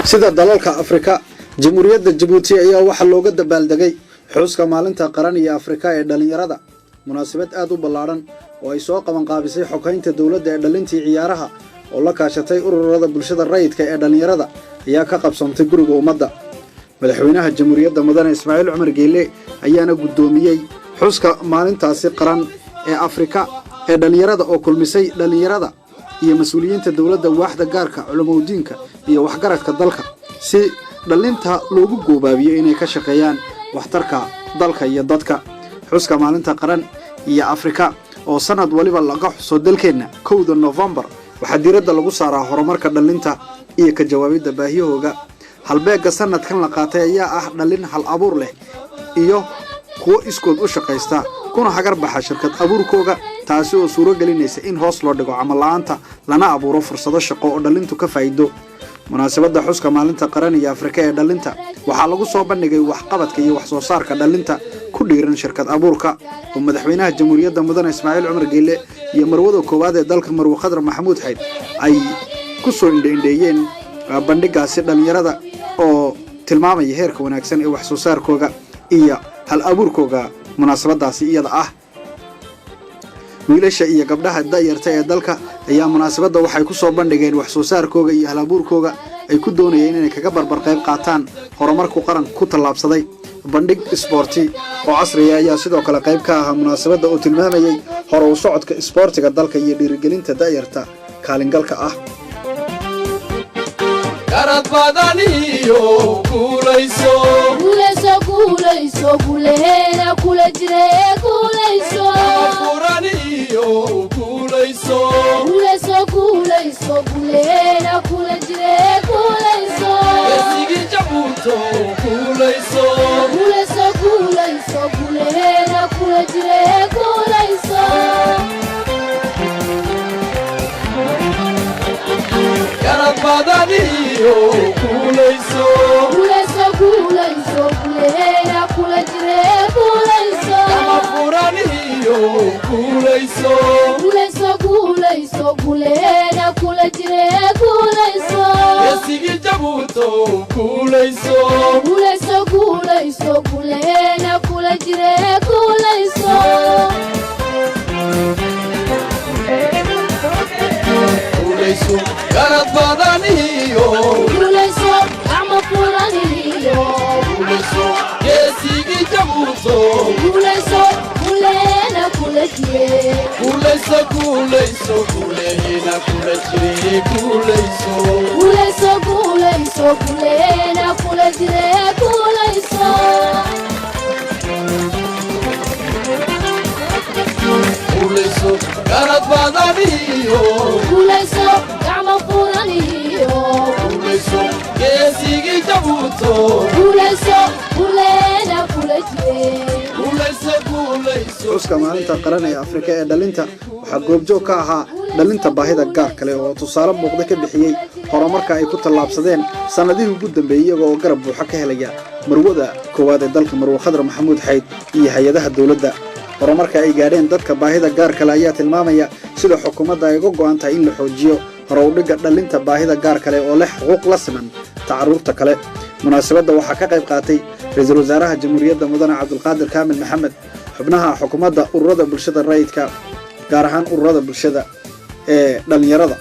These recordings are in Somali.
sida dalalka Afrika Jamhuuriyadda Djibouti ayaa waxa looga dabaaldegay xuska maalinta qaran ee Afrika ee dhalinyarada munaasabad aad u ballaaran oo ay soo qaban qaabisay xogeynta dawladda ee dhalintii ciyaaraha oo la kaashatay ururada bulshada rayidka ee dhalinyarada ayaa ka qabsantay guriga ummadda madaxweynaha Jamhuuriyadda Mudane Ismaaciil Cumar Geelle ayaana gudoomiyay xuska maalintaasi qaran ee Afrika ee dhalinyarada oo kulmisay dhalinyarada iyo mas'uuliyiinta dawladda waaxda gaarka culumoodiinka iyo waxgaradka dalka si dhalinta loogu goobaabiyay inay ka shaqeeyaan waxtarka dalka iyo dadka xuska maalinta qaran iyo Afrika oo sanad waliba laga xuso dalkeena 1 November waxa diiradda lagu saaraa horumarka dhalinta iyo ka jawaabida baahiyahooga halbeega sanadkan la qaatay ayaa ah dhalin hal abuur leh iyo kuwa iskood u shaqeysta kuna hagar baxa shirkad abuurkooga taasi oo suuro gelinaysa in hoos loo dhigo amal la'aanta lana abuuro fursado shaqo oo dhalintu ka faa'iido munaasabadda xuska maalinta qaran ee Afrika ee dhalinta waxa lagu soo bandhigay waxqabadka iyo wax soo saarka dhalinta ku dhiiran shirkad abuurka oo madaxweynaha Jamhuuriyadda Mudane Ismaaciil Cumar Geelle iyo marwada koowaad ee dalka Marwo Khadra Maxamuud Xayd ay ku soo indheeyeen bandhigaasi dhalinyarada oo tilmaamaya heerka wanaagsan ee wax soo saarkooga iyo hal abuurkooga munaasabadaasi iyada ah wiilasha iyo gabdhaha da'yarta ee dalka ayaa munaasabada waxay ku soo bandhigeen wax soo saarkooga iyo hal abuurkooga ay ku doonayeen inay kaga barbar qayb qaataan horumarka qaran ku talaabsaday bandhig isboorti oo casri ah ayaa sidoo kale qayb ka ah munaasabada oo tilmaamayay hor u socodka isboortiga dalka iyo dhiirigelinta da'yarta kaalingalka ah garad badaniyo kuulayso kuleena kula jire kuulayso furaniyo kuulayso kuleena kula jire kuulayso esigi jabuuto kuulayso kuleena kula jire kuulayso garad badaniyo kuulayso kuleena kula jire kuulayso furaniyo kuulayso kuleena kula jire kuulayso esigi jabuuto kuulayso kuleena kula jire kuulayso garad badaniyo ama furaniyo esigi jabuuto kuleena kula jire kuulayso kuleena kula jire kuulayso kuleena kula jire kuulayso garad badaniyo ama furaniyo esigi jabuuto kuleena kula jire xuska maalinta qaran ee Afrika ee dhalinta waxa goobjoog ka ahaa dhalinta baahida gaar kale oo tusaale muuqda ka bixiyay horumarka ay ku talaabsadeen sanadihii ugu dambeeyay oo garab buuxa ka helaya marwada koowaad ee dalka Marwo Khadra Maxamuud Xayd iyo hay'adaha dawladda horumarka ay gaadheen dadka baahida gaar kale ayaa tilmaamaya sida xukuumadda ay uga go'an tahay in la xoojiyo horowdhiga dhalinta baahida gaar kale oo leh xuquuq la siman tacaruurta kale munaasabadda waxaa ka qayb qaatay ra'iisul wasaaraha Jamhuuriyadda Mudane Cabdulqaadir Kaamil Maxamed xubnaha xukuumadda ururada bulshada rayidka gaar ahaan ururada bulshada ee dhalinyarada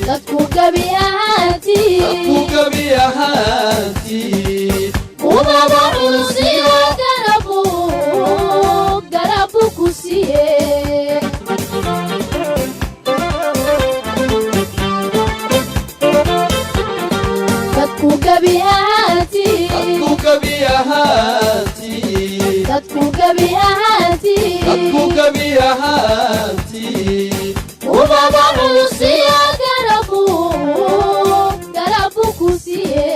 dadku gabi ahaantii dadku gabi ahaantii umada culusiyo garabu ku siiye dadku gabi ahaantii dadku gabi ahaantii dadku gabi ahaantii dadku gabi ahaantii umada culusiyo garabu ku siiye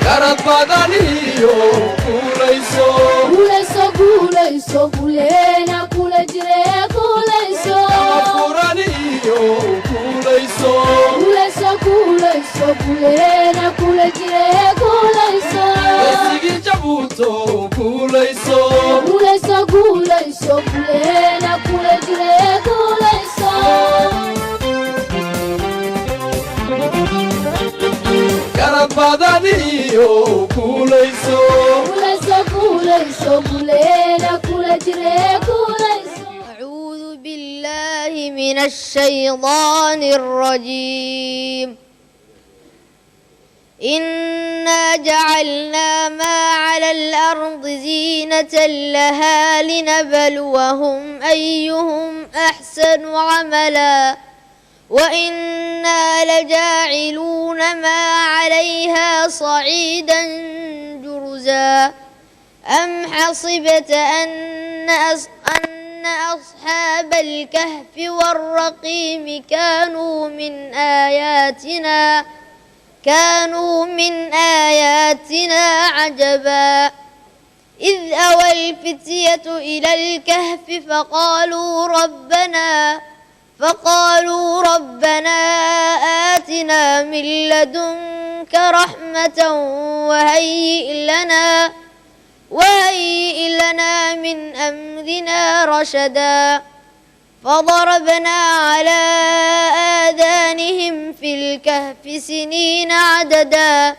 garad badaniyo guulayso guulayso guuleena kula jire guulayso furaniyo guulayso guuleena kula jire guulayso esigii jabuuto guulayso guuleena kula jire guulayso garad badaniyo guulayso guuleena kula jire guulayso أعوذ بالله من الشيطان الرجيم إنا جعلنا ما على الأرض زينة لها لنبلوهم أيهم أحسن عملا وإنا لجاعلون ما عليها صعيدا جرزا أم حصبت أن أصحاب الكهف والرقيم كانوا من آياتنا عجبا إذ أوى الفتية إلى الكهف فقالوا ربنا آتنا من لدنك رحمة وهيئ لنا من أمرنا رشدا فضربنا على آذانهم في الكهف سنين عددا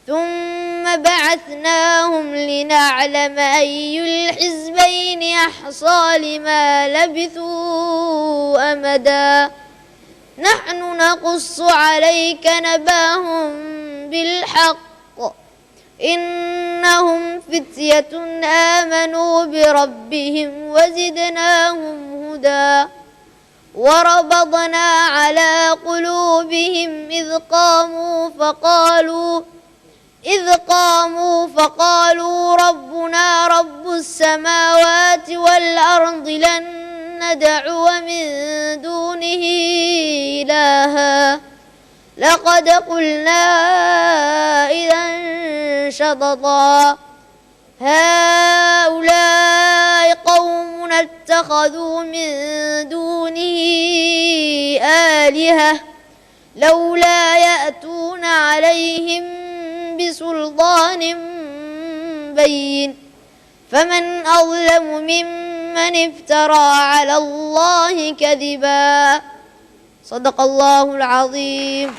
ثم بعثناهم لنعلم أي الحزبين أحصى لما لبثوا أمدا نحن نقص عليك نباهم بالحق إنهم فتية آمنوا بربهم وزدناهم هدى وربطنا على قلوبهم إذ قاموا فقالوا ربنا رب السماوات والأرض لن ندعو من دونه إلها لقد قلنا إذا شططا هؤلاء قوم اتخذوا من دونه آلهة لولا يأتون عليهم بسلطان بين فمن أظلم ممن افترى على الله كذبا صدق الله العظيم.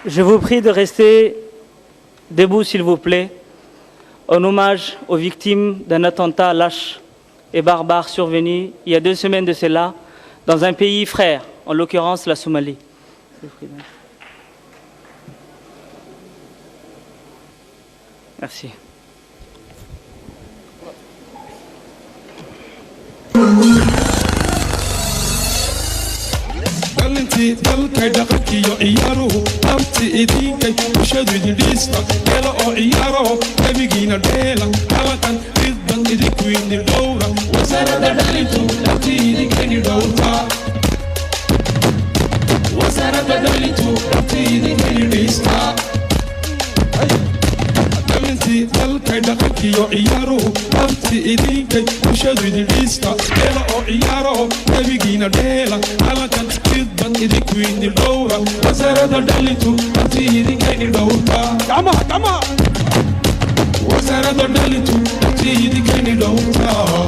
Je vous prie de rester debout, s'il vous plaît, en hommage aux victimes d'un attentat lâche et barbare survenu il y a 2 semaines de cela, dans un pays frère, en l'occurrence la Somalie. Merci. dhalintii dalkay dhaqankiyo ciyaaruhu dhabti idinkay bulshadu idindhiista dheela oo ciyaaraho gebigiina dheela dhaqan riddan idinku idin dhowra wasaaradda dhalintu dhabti idinkayni dhowrtaa wasaaradda dhalintu dhabti idinkayni dhiistaa dhalintii dalkay dhaqankiyo ciyaaruhu dhabti idinkay bulshadu idindhiista dheela oo ciyaaraho gebigiina dheela dhaqan riddan idinku idin dhowra wasaaradda dhalintu dhabti idinkayni dhowrtaa gacmaha wasaaradda dhalintu dhabti idinkayni dhowrtaa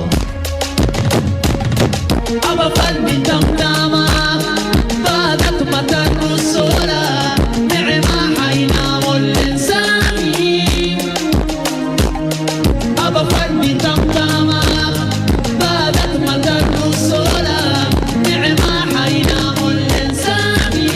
aba qalbi damdama badat matan rusula ni'ma haynamul insani aba qalbi damdama badat matan rusula ni'ma haynamul insani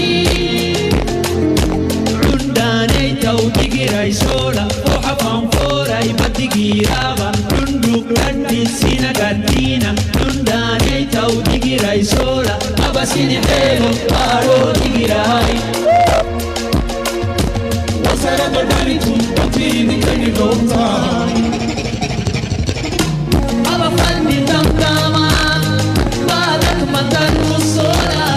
undanay tawdigiray sola waxaan foray badigiraba unduk dhanti sina gadina undanay tawdigiray sola abasini xeelo baaro digiray wasaaradda dhalintu dhabti idinkayni dhowrtaa aba qalbi damdama badat matan rusula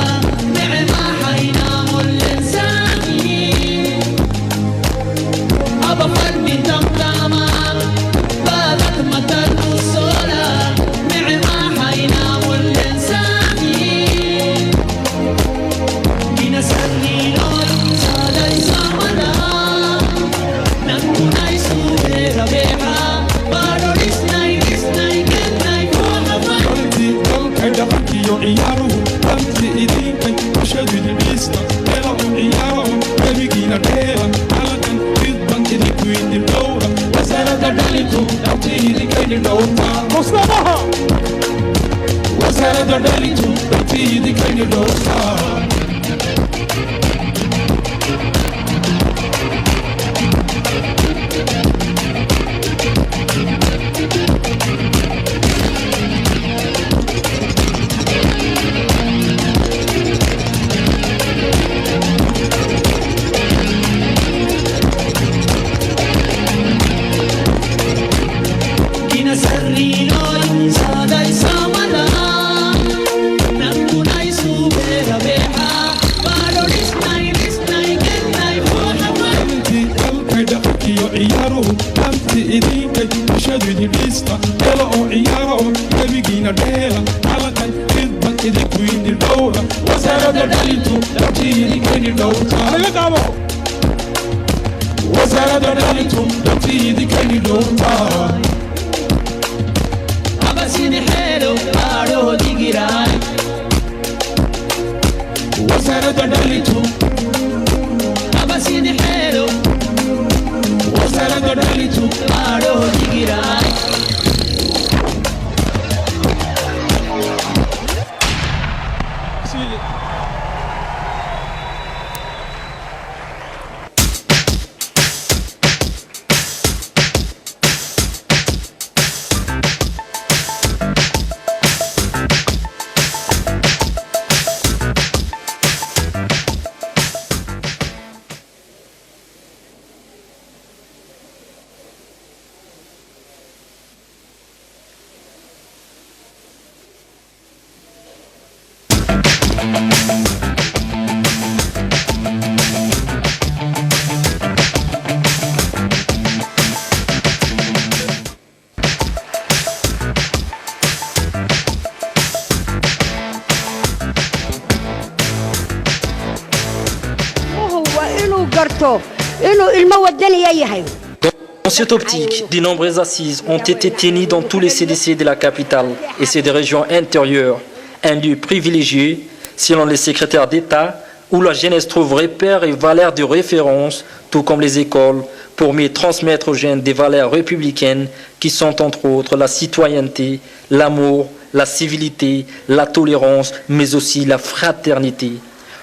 ni'ma haynamul insani aba qalbi damdama badat matan rusula ni'ma haynamul insani gina sanilol salay samada nankunay subera beha baro disnay genay kuhafay dhalintii dalkay dhaqankiyo ciyaaruhu dhabti idinkay bulshadu idindhiista dheela oo ciyaaraho gebigiina dheela dhaqan riddan idinku idin dhowra wasaaradda dhalintu dhabti idinkayni dhowrtaa wasaaradda dhalintu dhabti idinkayni dhowrtaa gina sarrinoy saday samada nankunay subera beha baro disnay genay kuhafay dhalintii dalkay dhaqankiyo ciyaaruhu dhabti idinkay bulshadu idindhiista dheela oo ciyaaraho gebigiina dheela dhaqan riddan idinku idin dhowra wasaaradda dhalintu dhabti idinkayni dhowrtaa wasaaradda dhalintu dhabti idinkayni dhowrtaa abasini xeelo baaro digiray wasaaradda dhalintu abasini xeelo wasaaradda dhalintu baaro digiray Dans cette optique, de nombreuses assises ont été tenues dans tous les CDC de la capitale et c'est des régions intérieures, un lieu privilégié selon les secrétaires d'État où la jeunesse trouve repères et valeurs de référence, tout comme les écoles, pour mieux transmettre aux jeunes des valeurs républicaines qui sont entre autres la citoyenneté, l'amour, la civilité, la tolérance, mais aussi la fraternité.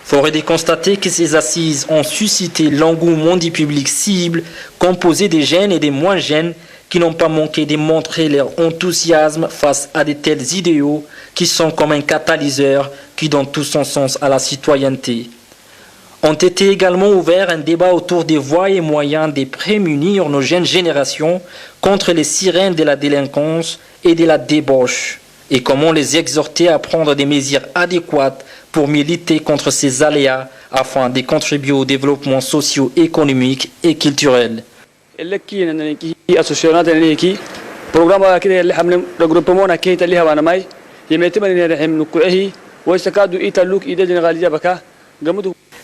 Forêt de constater que ces assises ont suscité l'engouement du public cible, composé des jeunes et des moins jeunes, qui n'ont pas manqué de montrer leur enthousiasme face à de tels idéaux qui sont comme un catalyseur qui donne tout son sens à la citoyenneté. Ont été également ouverts un débat autour des voies et moyens de prémunir nos jeunes générations contre les sirènes de la délinquance et de la débauche, et comment les exhorter à prendre des mesures adéquates pour militer contre ces aléas afin de contribuer au développement socio-économique et culturel.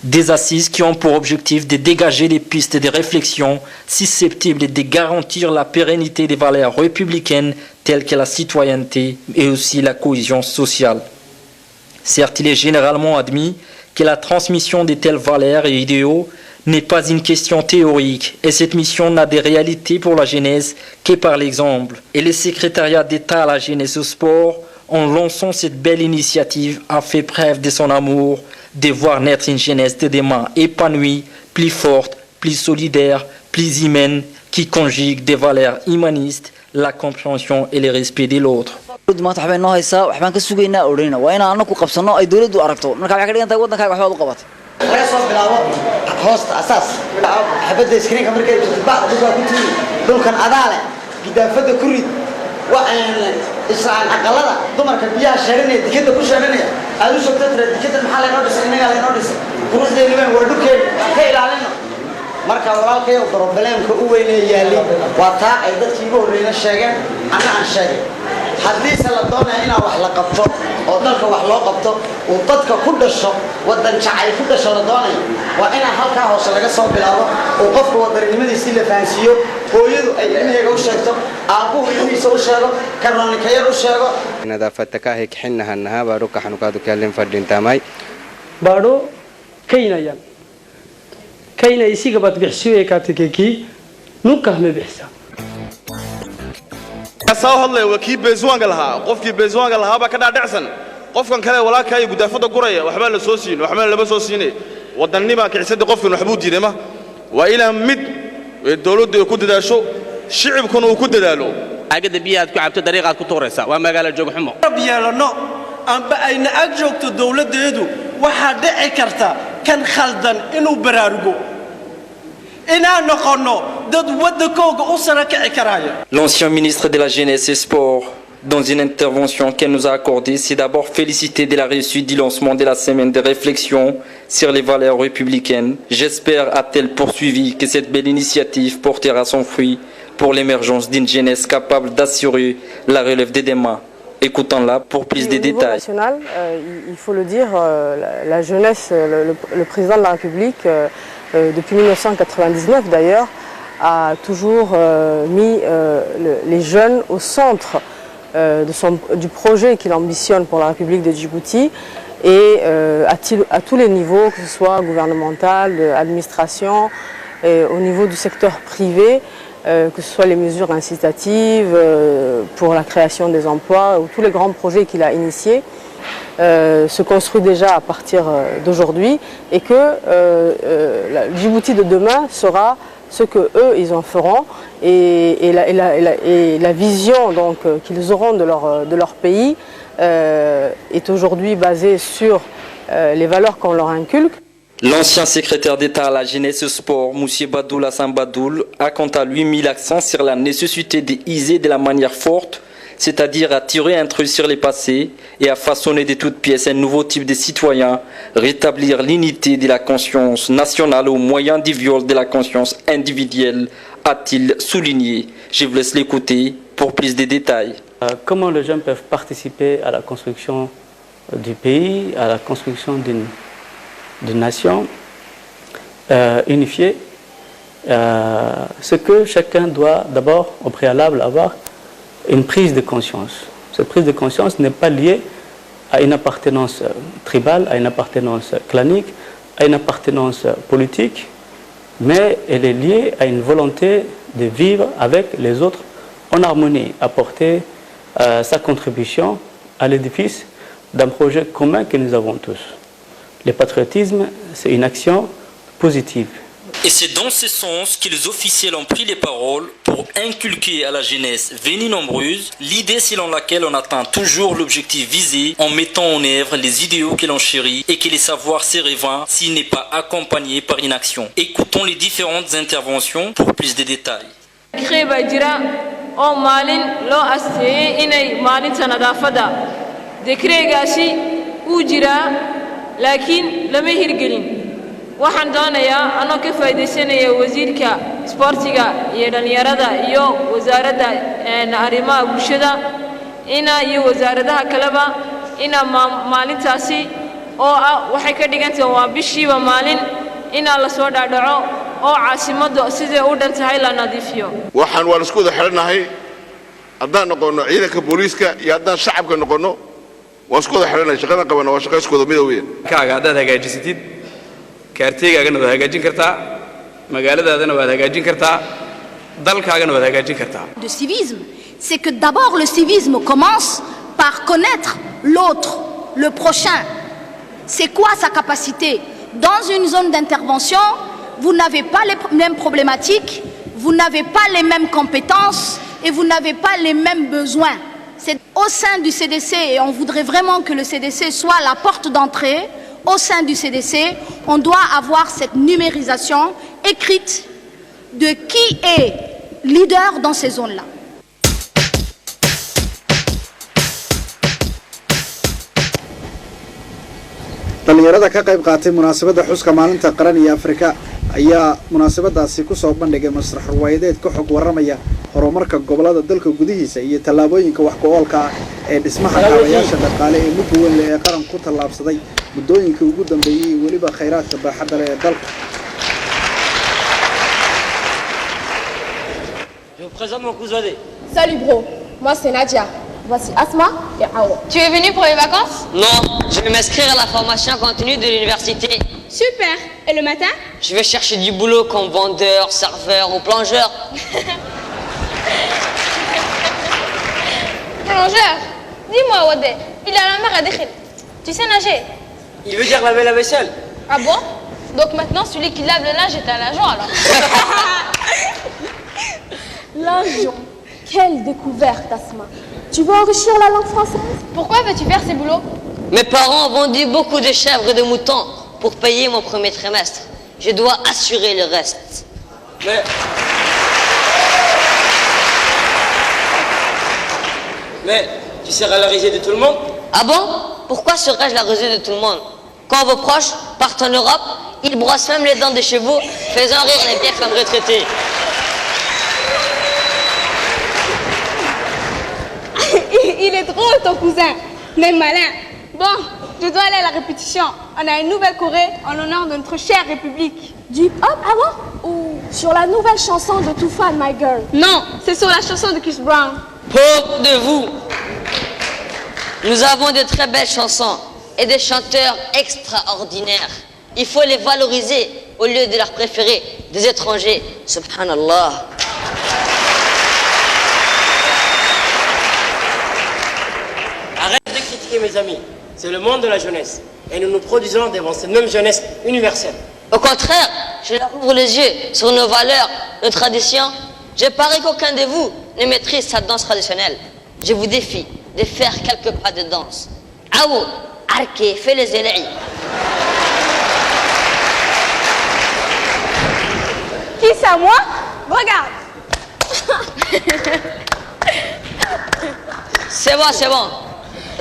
Des assises qui ont pour objectif de dégager des pistes de réflexion susceptibles de garantir la pérennité des valeurs républicaines telles que la citoyenneté et aussi la cohésion sociale. Certes, il est généralement admis que la transmission de telles valeurs et idéaux n'est pas une question théorique et cette mission n'a de réalité pour la jeunesse que par l'exemple. Et le secrétariat d'État à la jeunesse et au sport, en lançant cette belle initiative, a fait preuve de son amour de voir naître une jeunesse de demain épanouie, plus forte, plus solidaire, plus humaine, qui conjugue des valeurs humanistes, la compréhension et le respect de l'autre. maanta waxbay noo haysaa waxbaan ka sugaynaa odhanayna waa inaan anagu qabsano ay dawladdu aragto marka waxay ka dhigan tahay waddankaaga waxbaad u qabatay laga soo bilaabo hoosta asaas xabadda iskriinka markay bacda dhulkaa ku tiiri dhulkan adaale gidaafada ku rid islaan aqalada dumarka biyaha sheeganaya dikada ku sheeganaya aad u sogta tira dikada maxaa laynoo dhisay innagaa laynoo dhisay quruxdeeni weyn waa dhulkeeni ka ilaalino marka walaalkayo problemka u weynee yaalay waa taa ay dadkii ugu horreeyna sheegeen anna aan sheegay haddii se la doonaya inaan wax la qabto oo dalka wax loo qabto uu dadka ku dhasho waddan jacayl ku dhasho la doonayo waa inaan halkaa hoose laga soo bilaabo oo qofka wadaninimadiisii la fahansiiyo hooyadu ay ilmaheega u sheegto aabbuhu ilmihiisa u sheego karoonika yar u sheego nadaafadda ka hikxinnahannaha baadho kaxanukaadu kaalin fadhintaamay baadho kaynayaan kaynaysiga baad bixsiyo kaartikekii nunkahma bixsa soo hadlay wakii beeswaanka lahaa qofkii beeswaanka lahaa ba ka dhaadhacsan qofkan kale walaalka ay gudaafada guraya waxba la soo siin waxba laba soo siinay wadannima kicisada qofkan waxbuu diiday ma waa ila mid dawladdu ku dadaasho shicibkuna uu ku dadaalo agada biyaad ku cabto dariiqaad ku tooraysa waa magaalo joog xumo yeelano amba ayna ag joogto dawladeedu waxa dhici karta kan khaldan inuu baraarugo. L'ancien ministre de la Jeunesse et Sport, dans une intervention qu'elle nous a accordée, s'est d'abord félicité de la réussite du lancement de la semaine de réflexion sur les valeurs républicaines. J'espère, a-t-elle poursuivi, que cette belle initiative portera son fruit pour l'émergence d'une jeunesse capable d'assurer la relève des demain. Écoutons-la pour plus de détails. National, il faut le dire, la jeunesse, le président de la République, depuis 1999 d'ailleurs, a toujours mis les jeunes au centre du projet qu'il ambitionne pour la République de Djibouti et à tous les niveaux, que ce soit gouvernemental, administration, au niveau du secteur privé, que ce soit les mesures incitatives pour la création des emplois ou tous les grands projets qu'il a initiés. Se construit déjà à partir d'aujourd'hui et que la Djibouti de demain sera ce que eux ils en feront et la vision donc qu'ils auront de leur pays est aujourd'hui basée sur les valeurs qu'on leur inculque. L'ancien secrétaire d'État à la jeunesse et au sport, M. Badoul Hassan Badoul, a quant à lui mis l'accent sur la nécessité d'user de la manière forte, c'est-à-dire à tirer un trait sur les passés et à façonner de toutes pièces un nouveau type de citoyen, rétablir l'unité de la conscience nationale au moyen du viol de la conscience individuelle, a-t-il souligné. Je vous laisse l'écouter pour plus de détails. Comment les jeunes peuvent participer à la construction du pays, à la construction d'une nation unifiée, ce que chacun doit d'abord au préalable avoir une prise de conscience. Cette prise de conscience n'est pas liée à une appartenance tribale, à une appartenance clanique, à une appartenance politique, mais elle est liée à une volonté de vivre avec les autres en harmonie, apporter sa contribution à l'édifice d'un projet commun que nous avons tous. Le patriotisme, c'est une action positive. Et c'est dans ce sens que les officiels ont pris les paroles pour inculquer à la jeunesse venue nombreuse l'idée selon laquelle on atteint toujours l'objectif visé en mettant en œuvre les idéaux que l'on chérit et que le savoir serait vain s'il n'est pas accompagné par une action. Écoutons les différentes interventions pour plus de détails. waxaan doonayaa anoo ka faa'iideysanaya wasiirka isboortiga iyo dhalinyarada iyo wasaaradda arrimaha bulshada iyo wasaaradaha kaleba maalintaasi oo waxay ka dhigantahay waa bishiiba maalin la soo dhaadhaco oo caasimadda sidee u dhan tahay la nadiifiyo waxaan waan isku wada xiranahay haddaan noqono ciidanka booliiska iyo haddaan shacabka noqono waan isku wada xiranahay shaqada qabana waa shaqo isku wada midoween kaaga haddaad hagaajisatid kaarteegaagana waad hagaajin kartaa magaaladaadana waad hagaajin kartaa dalkaagana waad hagaajin kartaa. De civisme, c'est que d'abord le civisme commence par connaître l'autre, le prochain. C'est quoi sa capacité? Dans une zone d'intervention, vous n'avez pas les mêmes problématiques, vous n'avez pas les mêmes compétences et vous n'avez pas les mêmes besoins. C'est au sein du CDC, et on voudrait vraiment que le CDC soit la porte d'entrée. Au sein du CDC, on doit avoir cette numérisation écrite de qui est leader dans ces zones-là. dhalinyarada ka qayb qaatay munaasabadda xuska maalinta qaran iyo Afrika ayaa munaasabadaasi ku soo bandhigay masrax ruwaayadeed ka xog waramaya horumarka gobolada dalka gudihiisa iyo tallaabooyinka wax ku oolka ah ee dhismaha kaabayaasha dhaqaale ee muddo weyn ee qaran ku tallaabsaday muddooyinkii ugu dambeeyay weliba khayraadka baaxadda leh ee dalka. Je vous présente mon cousin. Salut bro, moi c'est Nadia. Voici Asma et Awa. Tu es venu pour les vacances? Non, je vais m'inscrire à la formation continue de l'université. Super. Et le matin? Je vais chercher du boulot comme vendeur, serveur ou plongeur. Plongeur? Dis-moi Wadé, il a la mer à Dekhil. Tu sais nager? Il veut dire laver la vaisselle. Ah bon? Donc maintenant celui qui lave le linge est un lingeon alors. Lingeon. Quelle découverte, Asma. Tu veux enrichir la langue française? Pourquoi veux-tu faire ces boulots? Mes parents ont vendu beaucoup de chèvres et de moutons pour payer mon premier trimestre. Je dois assurer le reste. Mais tu seras la risée de tout le monde? Ah bon? Pourquoi serais-je la risée de tout le monde? Quand vos proches partent en Europe, ils brossent même les dents des chevaux, faisant rire les vieilles femmes retraitées. Il est drôle ton cousin, mais malin. Bon, je dois aller à la répétition. On a une nouvelle Corée en l'honneur de notre chère République. Du hip-hop avant? Ou sur la nouvelle chanson de Toufan, My Girl? Non, c'est sur la chanson de Chris Brown. Pauvre de vous! Nous avons de très belles chansons et des chanteurs extraordinaires. Il faut les valoriser au lieu de leur préférer des étrangers. Subhanallah. Arrête de critiquer mes amis. C'est le monde de la jeunesse. Et nous nous produisons devant cette même jeunesse universelle. Au contraire, je leur ouvre les yeux sur nos valeurs, nos traditions. Je parie qu'aucun de vous ne maîtrise sa danse traditionnelle. Je vous défie de faire quelques pas de danse. Aou, Arke, fais les éleilles. Qui c'est moi? Regarde. C'est bon, c'est bon.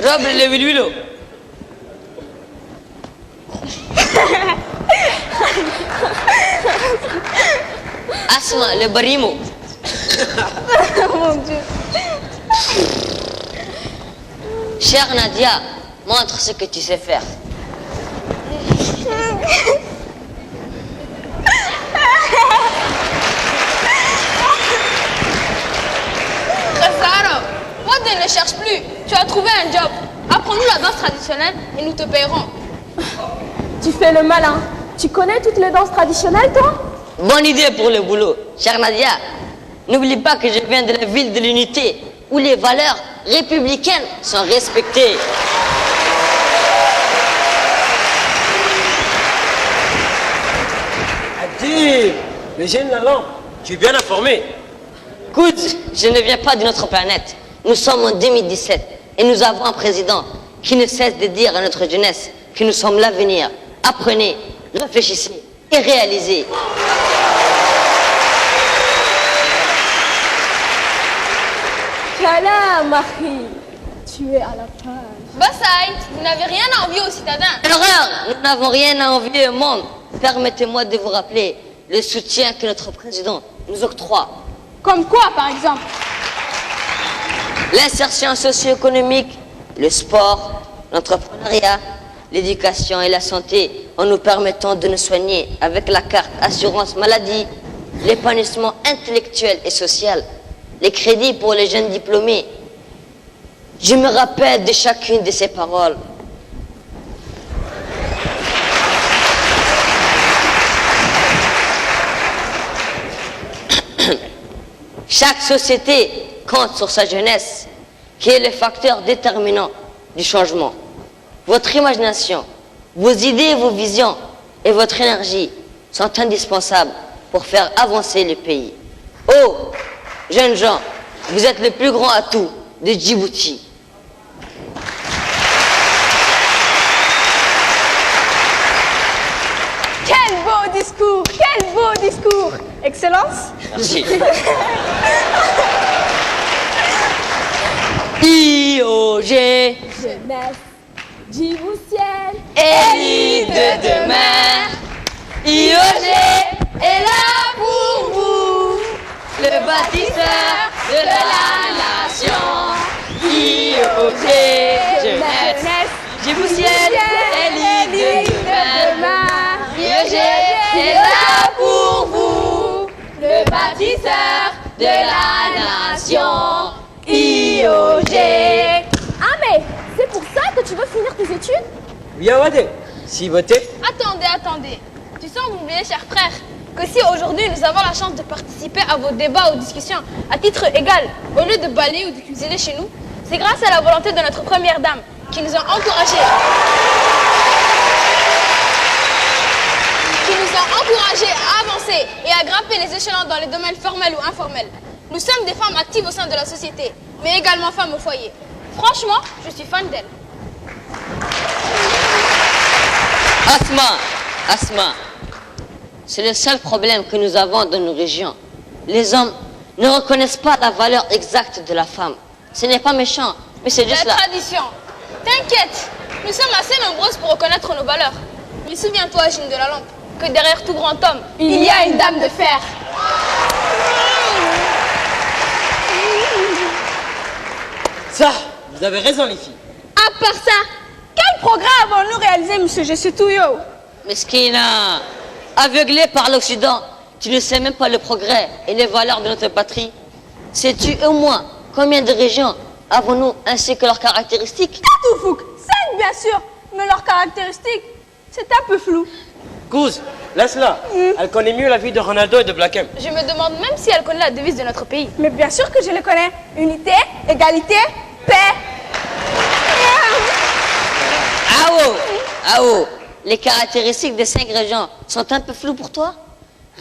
Robe le wilwilo. Asma, le barimo. Mon Dieu. Chère Nadia, montre ce que tu sais faire. Sahara, Wadé ne cherche plus. Tu as trouvé un job. Apprends-nous la danse traditionnelle et nous te payerons. Tu fais le malin. Tu connais toutes les danses traditionnelles, toi? Bonne idée pour le boulot. Chère Nadia, n'oublie pas que je viens de la ville de l'unité, où les valeurs républicaines sont respectées. Adib, le jeune Lalande, tu es bien informé. Écoute, je ne viens pas d'une autre planète. Nous sommes en 2017 et nous avons un président qui ne cesse de dire à notre jeunesse que nous sommes l'avenir. Apprenez, réfléchissez et réalisez. Kalam, Marie, tu es à la page. Bassaïd, vous n'avez rien à envier aux citadins. Erreur, nous n'avons rien à envier au monde. Permettez-moi de vous rappeler le soutien que notre président nous octroie. Comme quoi, par exemple? L'insertion socio-économique, le sport, l'entrepreneuriat, l'éducation et la santé, en nous permettant de nous soigner avec la carte assurance maladie, l'épanouissement intellectuel et social, les crédits pour les jeunes diplômés. Je me rappelle de chacune de ces paroles. Chaque société compte sur sa jeunesse, qui est le facteur déterminant du changement. Votre imagination, vos idées, vos visions et votre énergie sont indispensables pour faire avancer le pays. Oh, jeunes gens, vous êtes le plus grand atout de Djibouti. Quel beau discours! Quel beau discours! Excellence! Merci. IOG, Jeunesse djiboutienne, élite de demain. IOG est là pour vous, le bâtisseur de la nation. IOG, jeunesse djiboutienne, élite de demain. IOG est là pour vous, le bâtisseur de la nation. IOG. Ah mais c'est pour ça que tu veux finir tes études? Oui, Awadé, si voter. Attendez. Tu sens, vous oubliez, chers frères, que si aujourd'hui nous avons la chance de participer à vos débats, aux discussions, à titre égal, au lieu de balayer ou de cuisiner chez nous, c'est grâce à la volonté de notre première dame qui nous a encouragés. À avancer et à grimper les échelons dans les domaines formels ou informels. Nous sommes des femmes actives au sein de la société, mais également femmes au foyer. Franchement, je suis fan d'elles. Asma, c'est le seul problème que nous avons dans nos régions. Les hommes ne reconnaissent pas la valeur exacte de la femme. Ce n'est pas méchant, mais c'est juste la tradition. T'inquiète, nous sommes assez nombreuses pour reconnaître nos valeurs. Mais souviens-toi, Gine de la Lampe, que derrière tout grand homme, il y a une dame de fer. Ça, vous avez raison, les filles. À part ça, quel progrès avons-nous réalisé, monsieur Jessetouyo? Mesquina, aveuglé par l'Occident, tu ne sais même pas le progrès et les valeurs de notre patrie. Sais-tu au moins combien de régions avons-nous ainsi que leurs caractéristiques? Katoufouk, 5 bien sûr, mais leurs caractéristiques, c'est un peu flou. Kouz, laisse-la. Elle connaît mieux la vie de Ronaldo et de Black M. Je me demande même si elle connaît la devise de notre pays. Mais bien sûr que je le connais. Unité, égalité, paix. Ao, les caractéristiques des 5 régions sont un peu floues pour toi?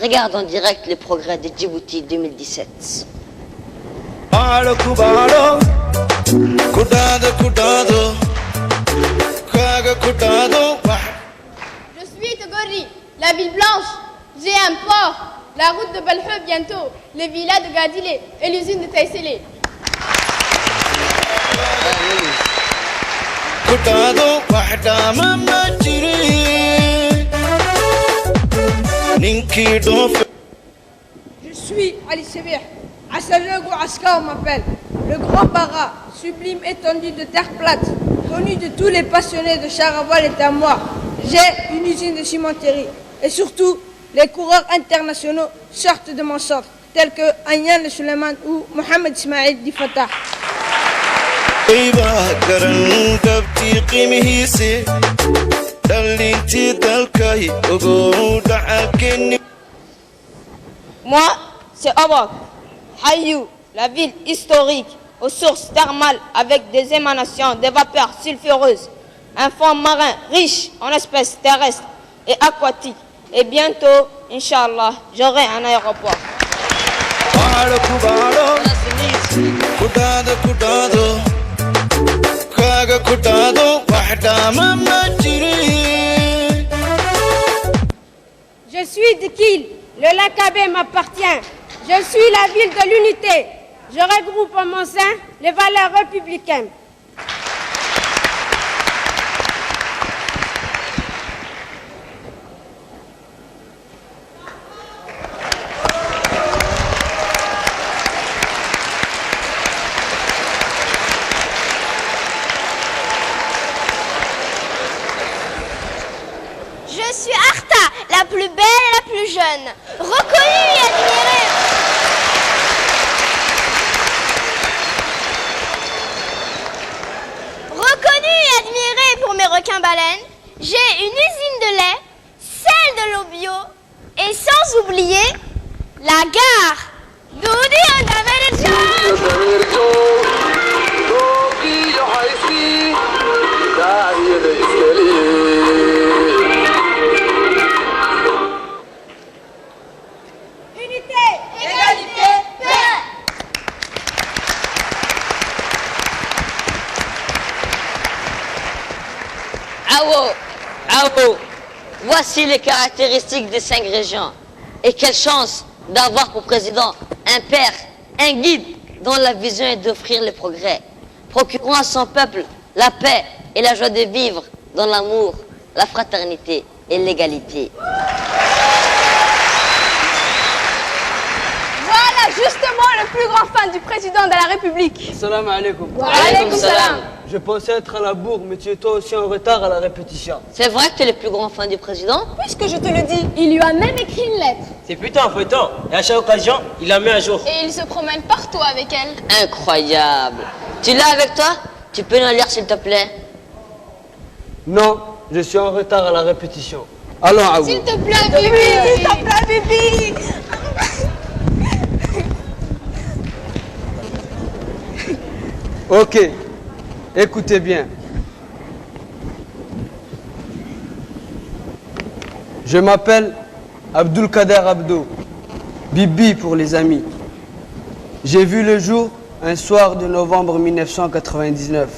Regarde en direct les progrès de Djibouti 2017. Je suis Togori, la ville blanche. J'ai un port, la route de Balfeu bientôt, les villas de Gadilé et l'usine de Taïsélé. Je suis Ali Sebir. Assalego Aska, on m'appelle. Le grand para, sublime étendue de terre plate, connu de tous les passionnés de Charaval est à moi. J'ai une usine de cimenterie. Et surtout, les coureurs internationaux sortent de mon centre, tels que Agnan Le Suleiman ou Mohamed Ismail Di Fatah. Moi, c'est Obok, Hayou, la ville historique aux sources thermales avec des émanations de vapeurs sulfureuses, un fond marin riche en espèces terrestres et aquatiques. Et bientôt, Inch'Allah, j'aurai un aéroport. Je suis de Kiel, le lac Abbé m'appartient. Je suis la ville de l'unité. Je regroupe en mon sein les valeurs républicaines. Je suis Arta, la plus belle et la plus jeune, reconnue et admirée. Reconnue et admirée pour mes requins-baleines, j'ai une usine de lait, celle de l'eau bio et sans oublier la gare. Voici les caractéristiques des 5 régions. Et quelle chance d'avoir pour président un père, un guide dont la vision est d'offrir le progrès, procurant à son peuple la paix et la joie de vivre dans l'amour, la fraternité et l'égalité. Voilà justement le plus grand fan du président de la République. Salam alaikum. Wa alaykoum salam. Je pensais être à la bourre, mais tu es toi aussi en retard à la répétition. C'est vrai que tu es le plus grand fan du président? Puisque je te le dis, il lui a même écrit une lettre. C'est plutôt un feuilleton. Et à chaque occasion, il la met à jour. Et il se promène partout avec elle. Incroyable. Tu l'as avec toi? Tu peux nous lire s'il te plaît? Non, je suis en retard à la répétition. Allons, Aou. S'il te plaît, Bibi. S'il te plaît, Bibi. Ok, écoutez bien. Je m'appelle Abdul Kader Abdo, Bibi pour les amis. J'ai vu le jour un soir de novembre 1999.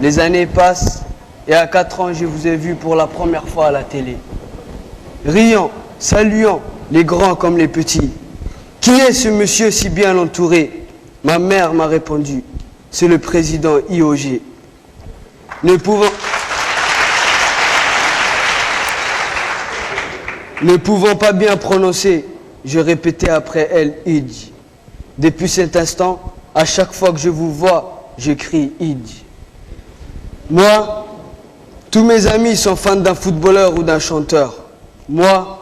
Les années passent et à 4 ans, je vous ai vu pour la première fois à la télé. Riant, saluant les grands comme les petits. Qui est ce monsieur si bien entouré? Ma mère m'a répondu. C'est le président IOG. Ne pouvant pas bien prononcer, je répétais après elle Idj. Depuis cet instant, à chaque fois que je vous vois, je crie Idj. Moi, tous mes amis sont fans d'un footballeur ou d'un chanteur. Moi,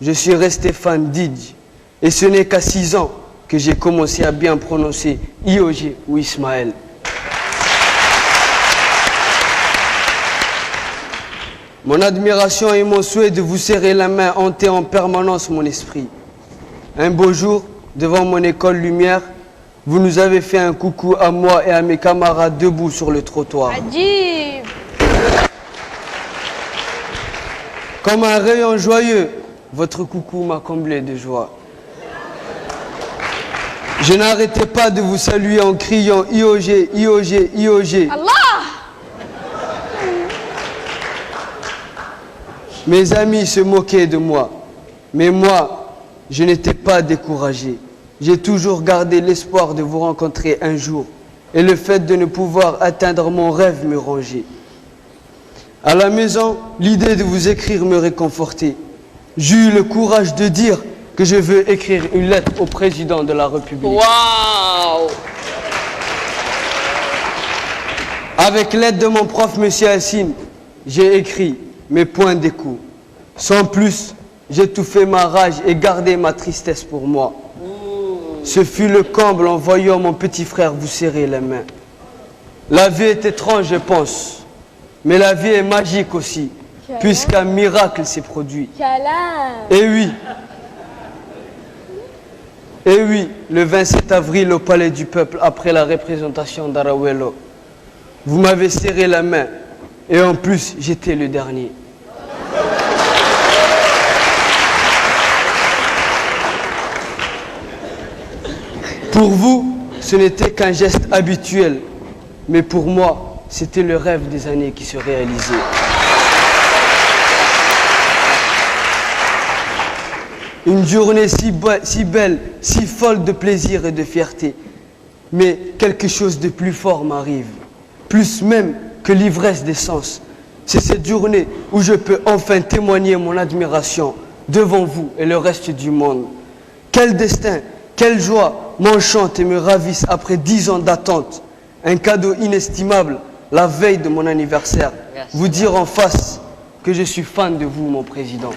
je suis resté fan d'Idj. Et ce n'est qu'à 6 ans que j'ai commencé à bien prononcer IOG ou Ismaël. Mon admiration et mon souhait de vous serrer la main hantaient en permanence mon esprit. Un beau jour, devant mon école Lumière, vous nous avez fait un coucou à moi et à mes camarades debout sur le trottoir. Adib. Comme un rayon joyeux, votre coucou m'a comblé de joie. Je n'arrêtais pas de vous saluer en criant IOG, IOG, IOG. Allah! Mes amis se moquaient de moi, mais moi, je n'étais pas découragé. J'ai toujours gardé l'espoir de vous rencontrer un jour et le fait de ne pouvoir atteindre mon rêve me rongeait. À la maison, l'idée de vous écrire me réconfortait. J'ai eu le courage de dire que je veux écrire une lettre au président de la République. Waouh! Avec l'aide de mon prof, M. Hassine, j'ai écrit mes points d'écoute. Sans plus, j'ai tout fait ma rage et gardé ma tristesse pour moi. Ce fut le comble en voyant mon petit frère vous serrer les mains. La vie est étrange, je pense, mais la vie est magique aussi. puisqu'un miracle s'est produit. Kalam. Et oui, le 27 avril au Palais du Peuple, après la représentation d'Arawelo, vous m'avez serré la main et en plus, j'étais le dernier. Pour vous, ce n'était qu'un geste habituel, mais pour moi, c'était le rêve des années qui se réalisait. Une journée si belle, si folle de plaisir et de fierté. Mais quelque chose de plus fort m'arrive, plus même que l'ivresse des sens. C'est cette journée où je peux enfin témoigner mon admiration devant vous et le reste du monde. Quel destin, quelle joie m'enchantent et me ravissent après 10 ans d'attente. Un cadeau inestimable la veille de mon anniversaire. Vous dire en face que je suis fan de vous, mon président.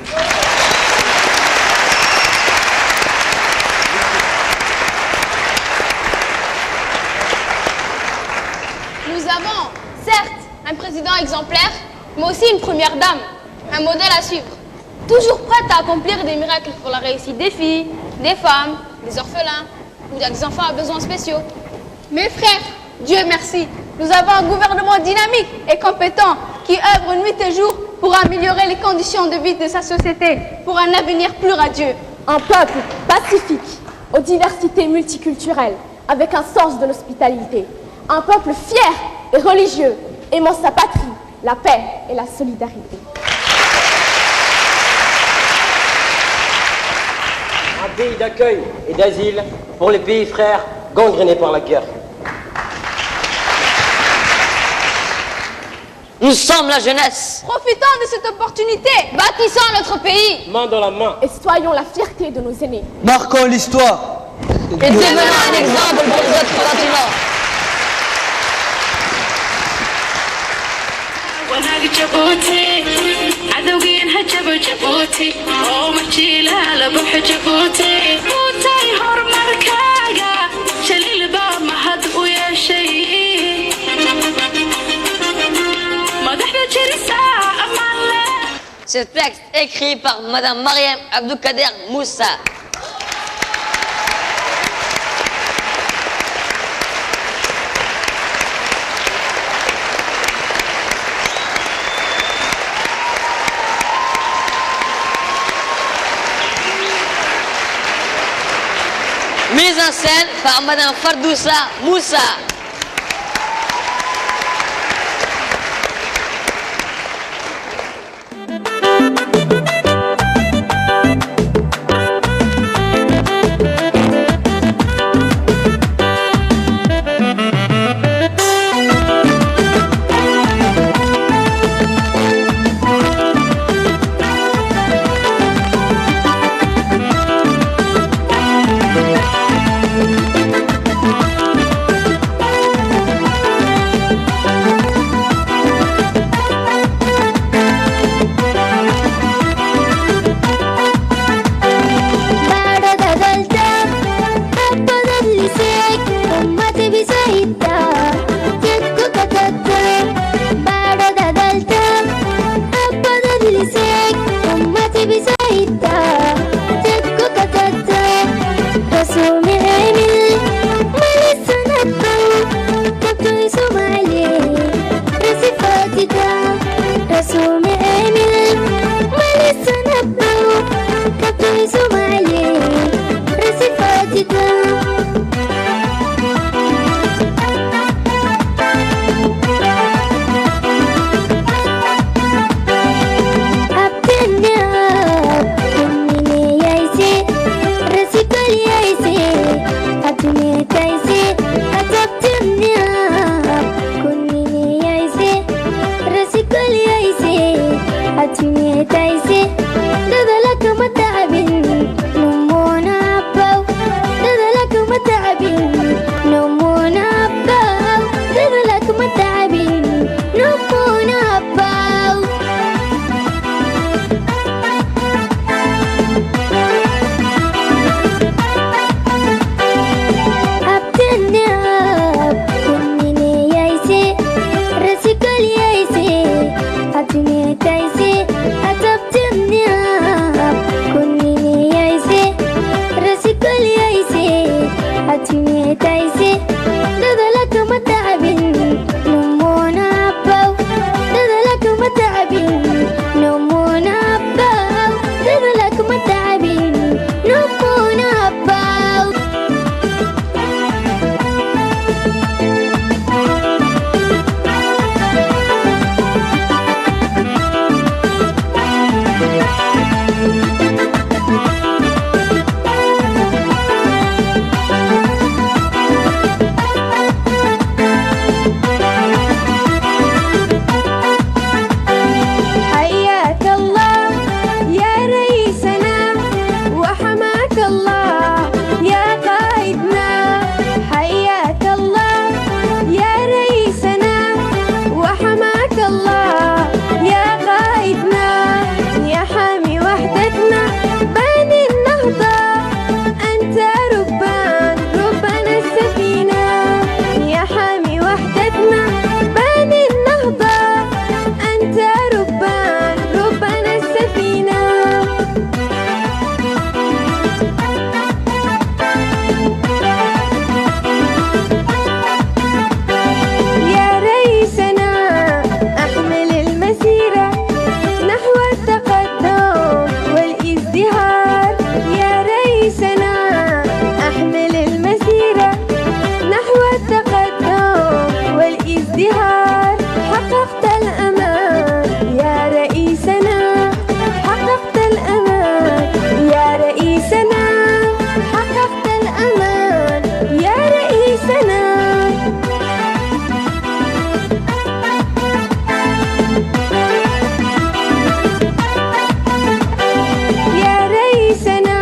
Nous avons, certes, un président exemplaire, mais aussi une première dame, un modèle à suivre. Toujours prête à accomplir des miracles pour la réussite des filles, des femmes, des orphelins ou des enfants à besoins spéciaux. Mes frères, Dieu merci, nous avons un gouvernement dynamique et compétent qui œuvre nuit et jour pour améliorer les conditions de vie de sa société, pour un avenir plus radieux. Un peuple pacifique, aux diversités multiculturelles, avec un sens de l'hospitalité. Un peuple fier et religieux, aimant sa patrie, la paix et la solidarité. Un pays d'accueil et d'asile pour les pays frères gangrénés par la guerre. Nous sommes la jeunesse. Profitons de cette opportunité. Bâtissons notre pays. Main dans la main. Et soyons la fierté de nos aînés. Marquons l'histoire. Et devenons un exemple pour notre continent. Ce texte écrit par Madame Mariam Abdoukader Moussa. Mise en scène par Madame Fardoussa Moussa. Recital y رئيسنا وحماك الله يا قائدنا حياك الله يا رئيسنا وحماك الله يا قائدنا يا حامي وحدتنا باني النهضة أنت ربان السفينة يا حامي وحدتنا باني النهضة أنت ربان السفينة يا رئيسنا أحمل المسيرة نحو التقدم والازدهار يا رئيسنا أحمل المسيرة نحو التقدم والازدهار حققت الأمان يا رئيسنا حققت الأمان يا رئيسنا حققت الأمان يا رئيسنا يا رئيسنا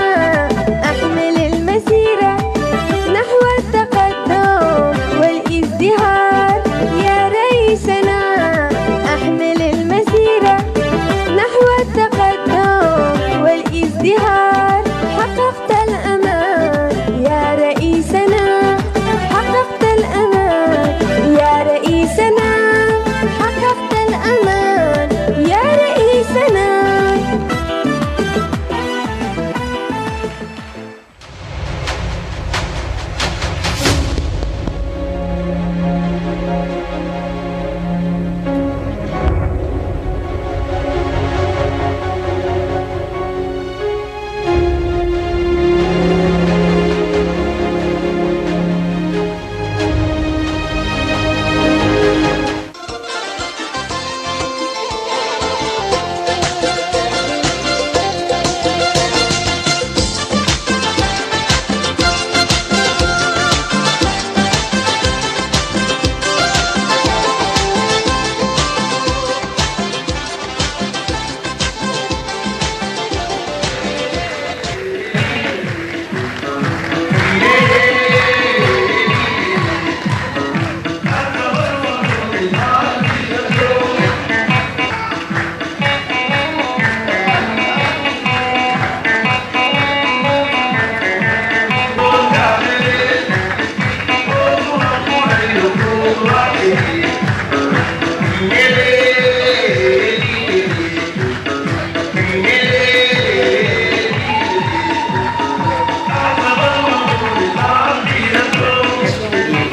أحمل المسيرة نحو التقدم والازدهار يا رئيسنا أحمل المسيرة نحو التقدم والازدهار حققت الأمان يا رئيسنا حققت الأمان يا رئيسنا حققت الأمان يا رئيسنا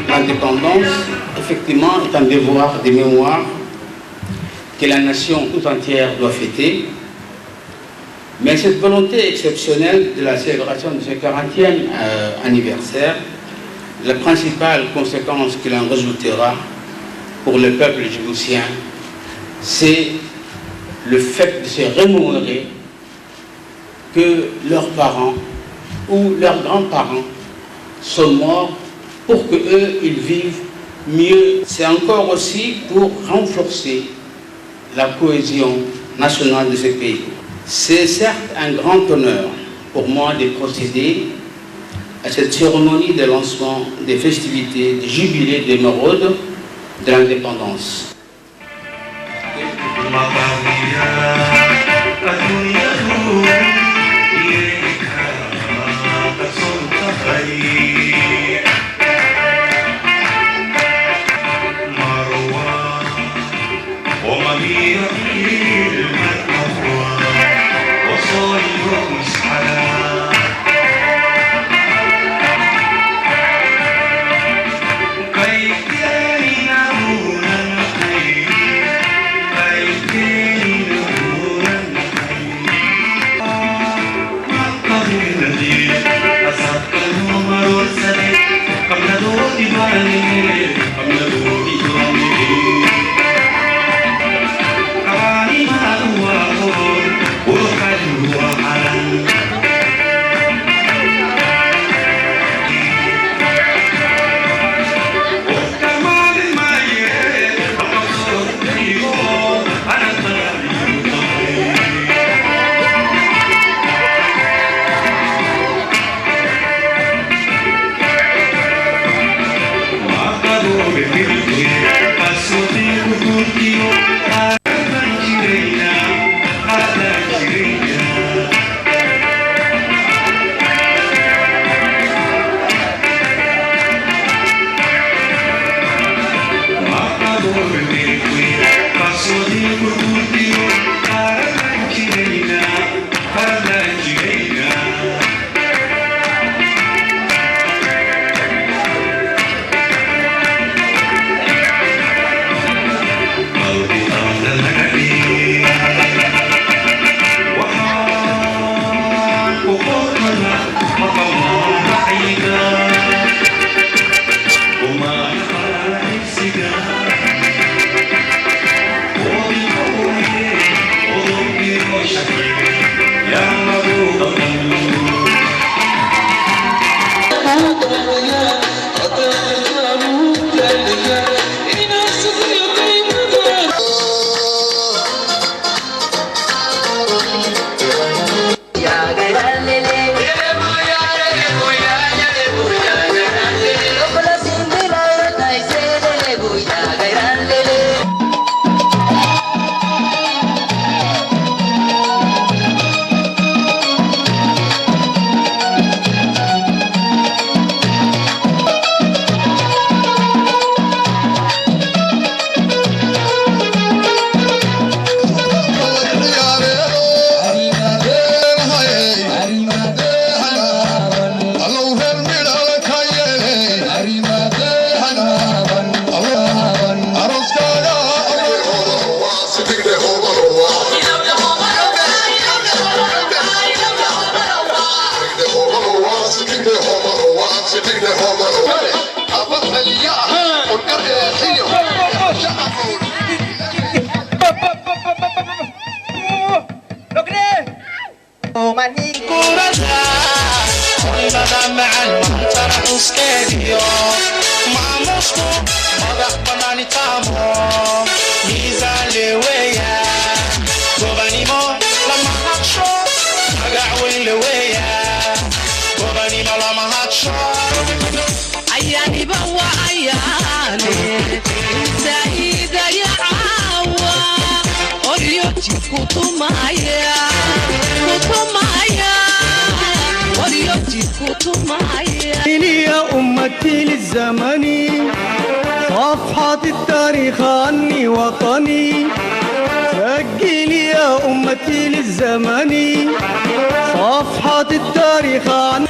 L'indépendance, effectivement, est un devoir de mémoire que la nation tout entière doit fêter. Mais cette volonté exceptionnelle de la célébration de ce 40e anniversaire, la principale conséquence qu'il en résultera pour le peuple djiboutien, c'est le fait de se remémorer que leurs parents ou leurs grands-parents sont morts pour qu'eux, ils vivent mieux. C'est encore aussi pour renforcer la cohésion nationale de ce pays. C'est certes un grand honneur pour moi de procéder à cette cérémonie de lancement des festivités du jubilé d'émeraude de l'indépendance. كي يا أمتي للزمن صفحة التاريخ عني وطني سجلي يا أمتي للزمن صفحة التاريخ عني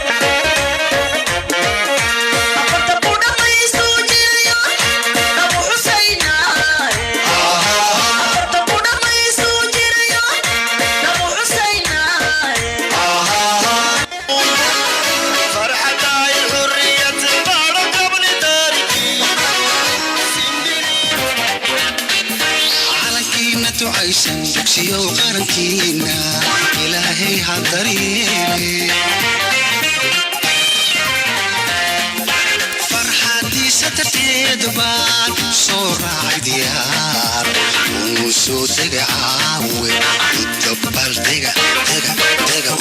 dugsiyow qarankiina ilaahay ha daryeele farxadiisa darteed baan soo raacay diyaar unu soo dega caawe untabaldega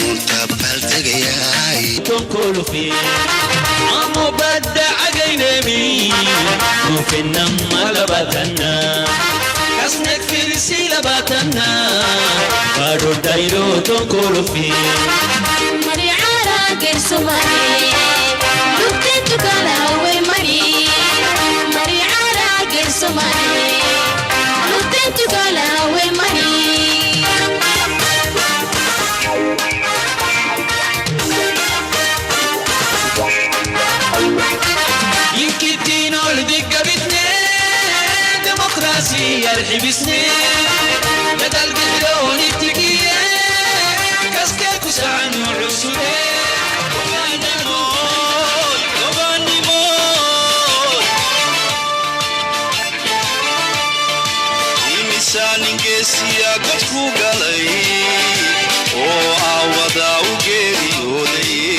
untabaldegayaay amo badda cagaynemi mumkinna malabatana kasnek firisi labatana baro dairo tonkolofi mariara gersomare lukte tukala we mari mariara gersomare lukte tukala we mari يمكن الدقة باتنين ديمقراطية الحبسني بدل قدرون التقية كسكك وسعن وعسولي وغاني موت إنسان إنجسيا قد فوقالي وعوضا وقيري ودي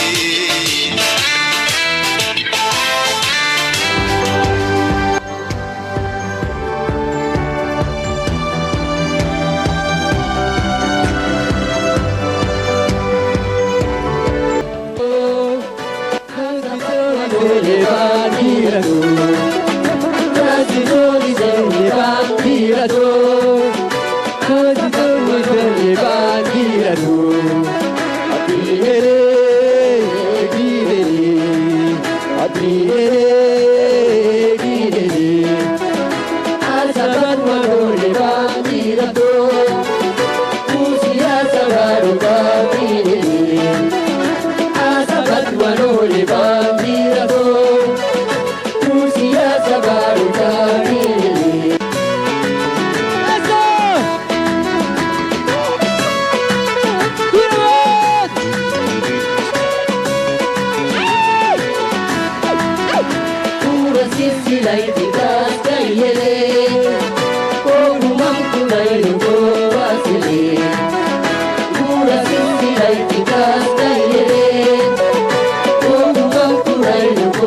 Thank you.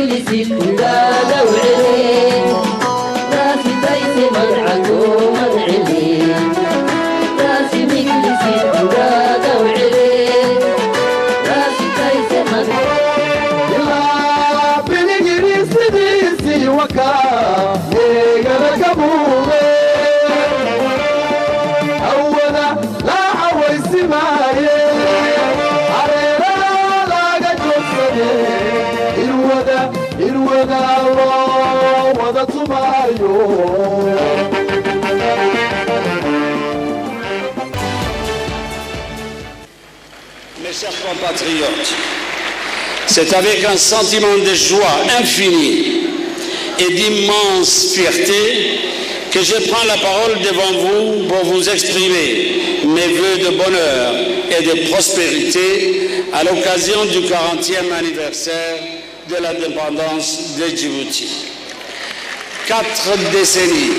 مجلسي كلها وعلي راسي تايسي مدعكو مدعلي راسي مجلسي كلها وعلي راسي تايسي مدعكو يا بنجري سديسي وكا يقرا كبوغي أولا لا عويسي ماي عريرا لا قجوسني الودا الله ودا تمايو Mes chers compatriotes, c'est avec un sentiment de joie infinie et d'immense fierté que je prends la parole devant vous pour vous exprimer mes vœux de bonheur et de prospérité à l'occasion du 40e anniversaire de l'indépendance de Djibouti. 4 décennies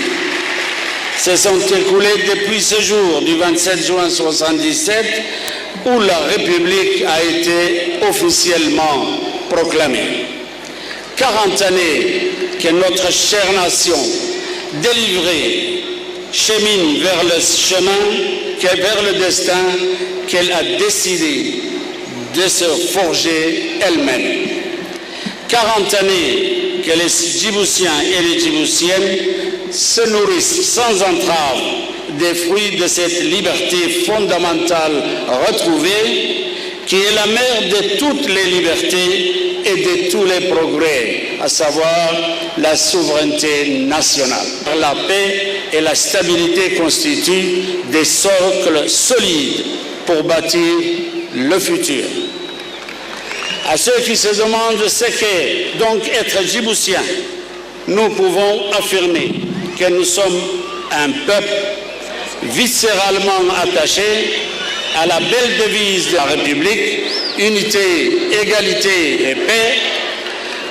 se sont écoulées depuis ce jour du 27 juin 1977 où la République a été officiellement proclamée. 40 années que notre chère nation délivrée chemine vers le chemin, vers le destin qu'elle a décidé de se forger elle-même. 40 années que les Djiboutiens et les Djiboutiennes se nourrissent sans entrave des fruits de cette liberté fondamentale retrouvée, qui est la mère de toutes les libertés et de tous les progrès, à savoir la souveraineté nationale. La paix et la stabilité constituent des socles solides pour bâtir le futur. À ceux qui se demandent ce qu'est donc être djiboutien, nous pouvons affirmer que nous sommes un peuple viscéralement attaché à la belle devise de la République, unité, égalité et paix,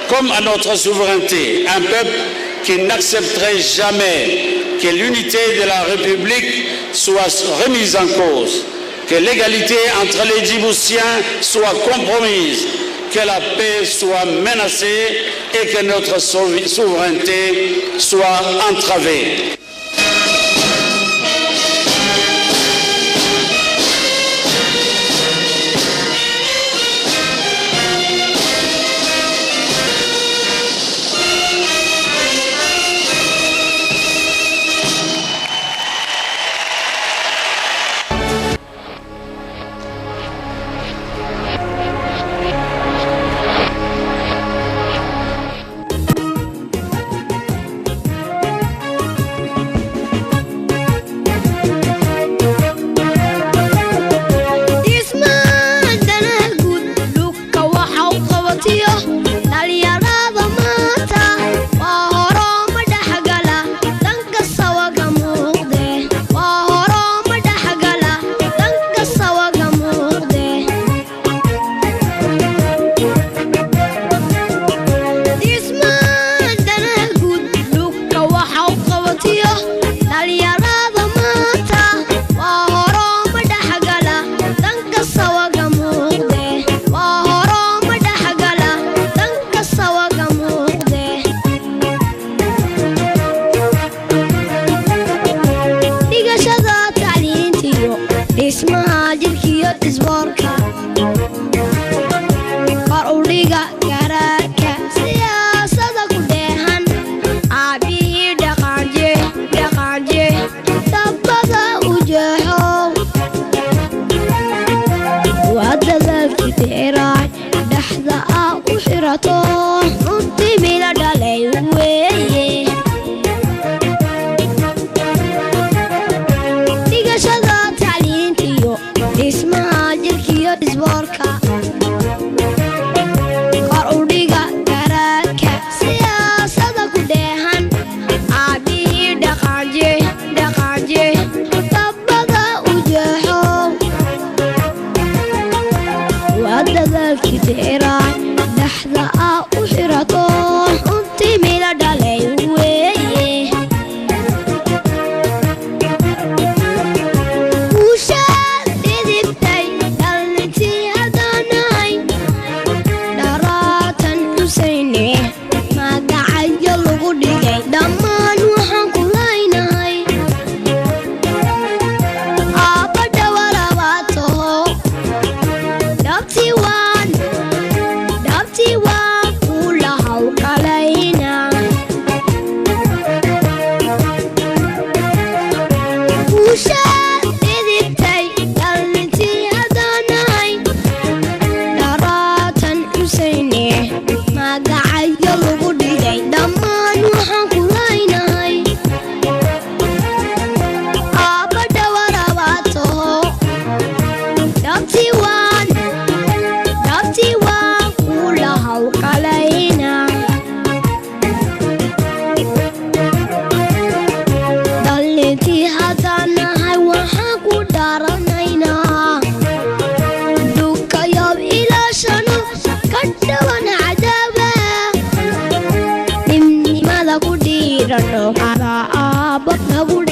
comme à notre souveraineté, un peuple qui n'accepterait jamais que l'unité de la République soit remise en cause, que l'égalité entre les Djiboutiens soit compromise, que la paix soit menacée et que notre souveraineté soit entravée.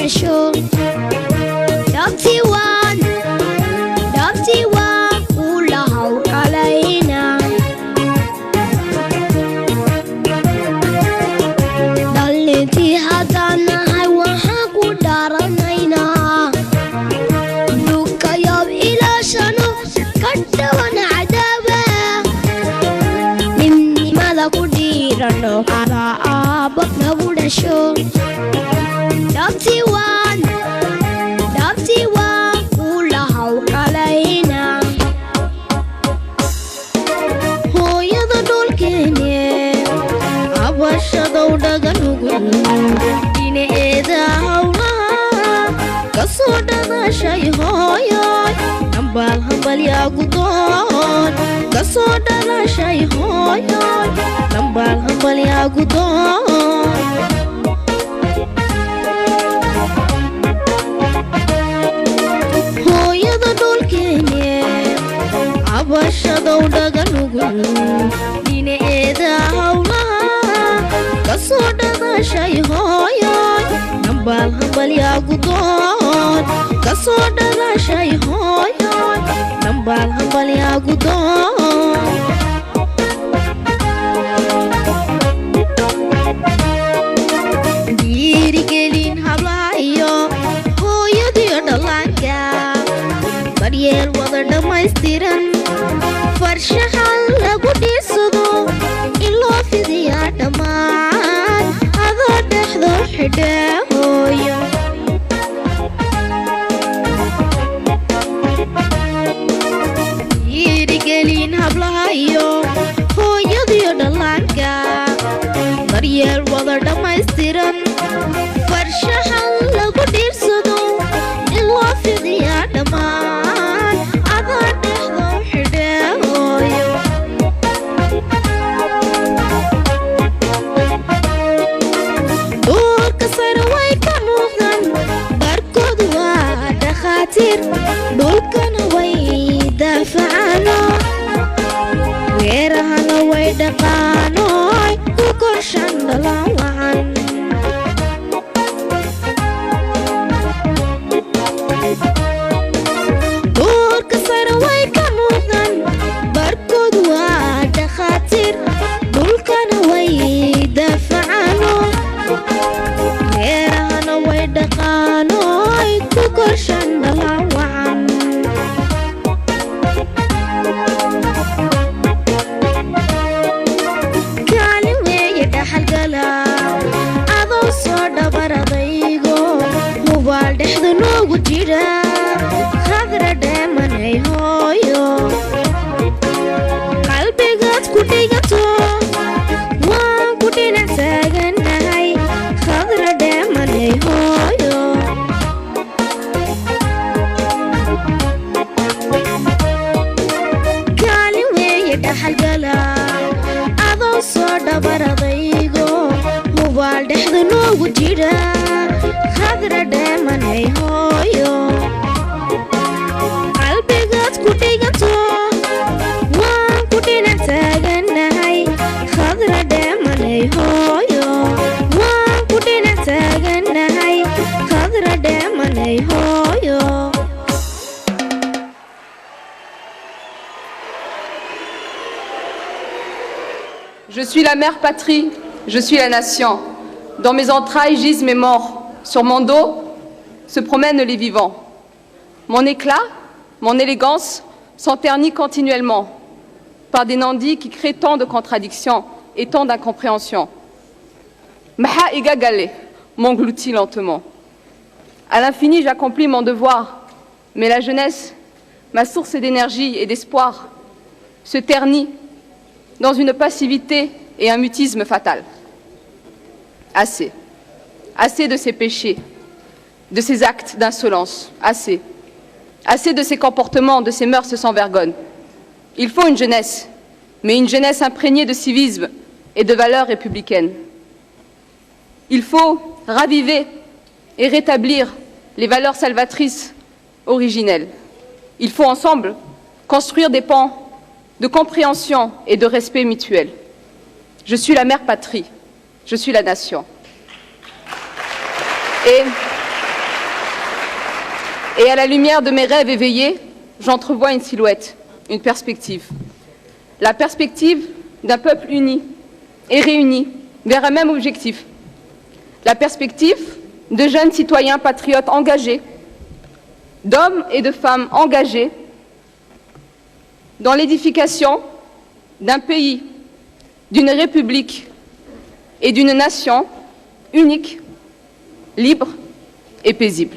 dhasho dhabtii waan ula hawlgalayna dhalintii haddaan nahay waxaan ku dhaaranaynaa dhulkayow ilaashano ka dhawan cadaaba nimnimada ku dhiirano adaa aabba nagu dhasho dhabtii waan ula hawlgalayna hooyada dhulkeene cabashadow dhaganugul dhinaceeda hawlaha kasoo dhadashay hooyoy hambaal hambalyaa gudoon kasoo dhalashay hooyoy hambaal hambalyaa gudoon hooyada dhulkeene cabashadow dhaganugul dhinaceeda hawlaha kasoo dhadashay hooyoy hambaal hambalyaa gudoon kasoo dhalashay hooyoy hambaal hambalyaa gudoon dhiirigelin hablahayo hooyadiyo dhallaanka baryeel wada dhammaystiran farshaxan lagu dhiirsado in loo fidiyaa dhammaan adoo dhexdo xidhe hooyo dhiirigelin hablahayo hooyadiyo dhallaanka baryeel wada dhammaystiran farshaxan lagu dhiirsado in loo fidiyaa dhammaan adoo dhexdo xidhe hooyo dhulka sare way ka muuqdan barkood waa dhakhaatiir dhulkana way daafacaano weerahana way dhaqaanoy ku korshan dhalaan wacan dhulka sare way ka muuqdan barkood waa dhakhaatiir dhulkana way daafacaano weerahana way dhaqaanoy ku korshan dhalaan wacan kaalin weeye dhaxalgala adoo soo dhabaradaygo hubaal dhexda noogu jira khadra dheemanay hooyo qalbigaad ku dhigato waan ku dhinac taaganahay khadra dheemanay hooyo kaalin weeye dhaxalgala adoo soo dhabaradaygo hubaal dhexda noogu jira khadra dheemanay hooyo qalbigaad ku dhigato waan ku dhinac taaganahay khadra dheemanay hooyo waan ku dhinac taaganahay khadra dheemanay hooyo Je suis la mère patrie, je suis la nation. Dans mes entrailles gisent mes morts. Sur mon dos se promènent les vivants. Mon éclat, mon élégance sont ternis continuellement par des nandis qui créent tant de contradictions et tant d'incompréhensions. Maha Igagale m'engloutit lentement. À l'infini, j'accomplis mon devoir, mais la jeunesse, ma source d'énergie et d'espoir, se ternit dans une passivité et un mutisme fatal. Assez. Assez de ces péchés, de ces actes d'insolence. Assez. Assez de ces comportements, de ces mœurs sans vergogne. Il faut une jeunesse, mais une jeunesse imprégnée de civisme et de valeurs républicaines. Il faut raviver et rétablir les valeurs salvatrices originelles. Il faut ensemble construire des pans de compréhension et de respect mutuel. Je suis la mère patrie, je suis la nation. Et Et à la lumière de mes rêves éveillés, j'entrevois une silhouette, une perspective. La perspective d'un peuple uni et réuni vers un même objectif. La perspective de jeunes citoyens patriotes engagés, d'hommes et de femmes engagés dans l'édification d'un pays, d'une république et d'une nation unique, libre et paisible.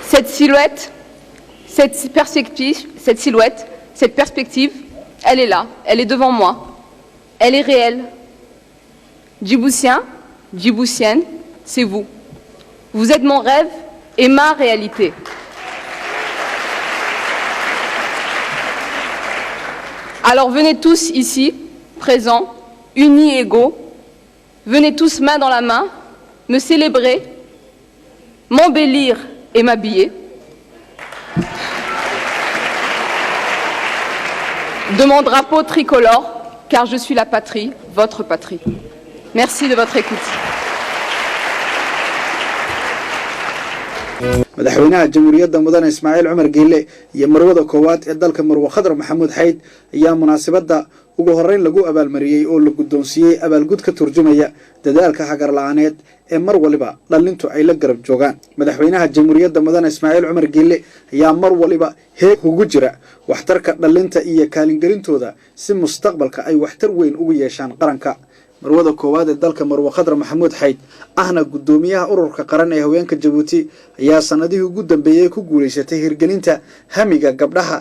Cette silhouette, cette perspective, elle est là, elle est devant moi, elle est réelle. Djiboutiens, Djiboutiennes, c'est vous. Vous êtes mon rêve et ma réalité. Alors venez tous ici, présents, unis et égaux, venez tous main dans la main, me célébrer, m'embellir et m'habiller. De mon drapeau tricolore, car je suis la patrie, votre patrie. Merci de votre écoute. madaxweynaha jamhuuriyadda mudane ismaaciil cumar geelle iyo marwada koowaad ee dalka marwo khadar maxamuud xayd ayaa munaasabadda ugu horreyn lagu abaalmariyey oo la guddoonsiiyey abaalgud ka turjumaya dadaalka hagar la'aaneed ee mar waliba dhallintu ay la garab joogaan. madaxweynaha jamhuuriyadda mudane ismaaciil cumar geelle ayaa mar waliba heeg ugu jira waxtarka dhallinta iyo kaalingelintooda si mustaqbalka ay waxtar weyn ugu yeeshaan qaranka. marwada koowaad ee dalka marwo khadar maxamuud xayd ahna guddoomiyaha ururka qaran ee haweenka Jabuuti ayaa sanadihii ugu dambeeyay ku guuleysatay hirgelinta hamiga gabdhaha.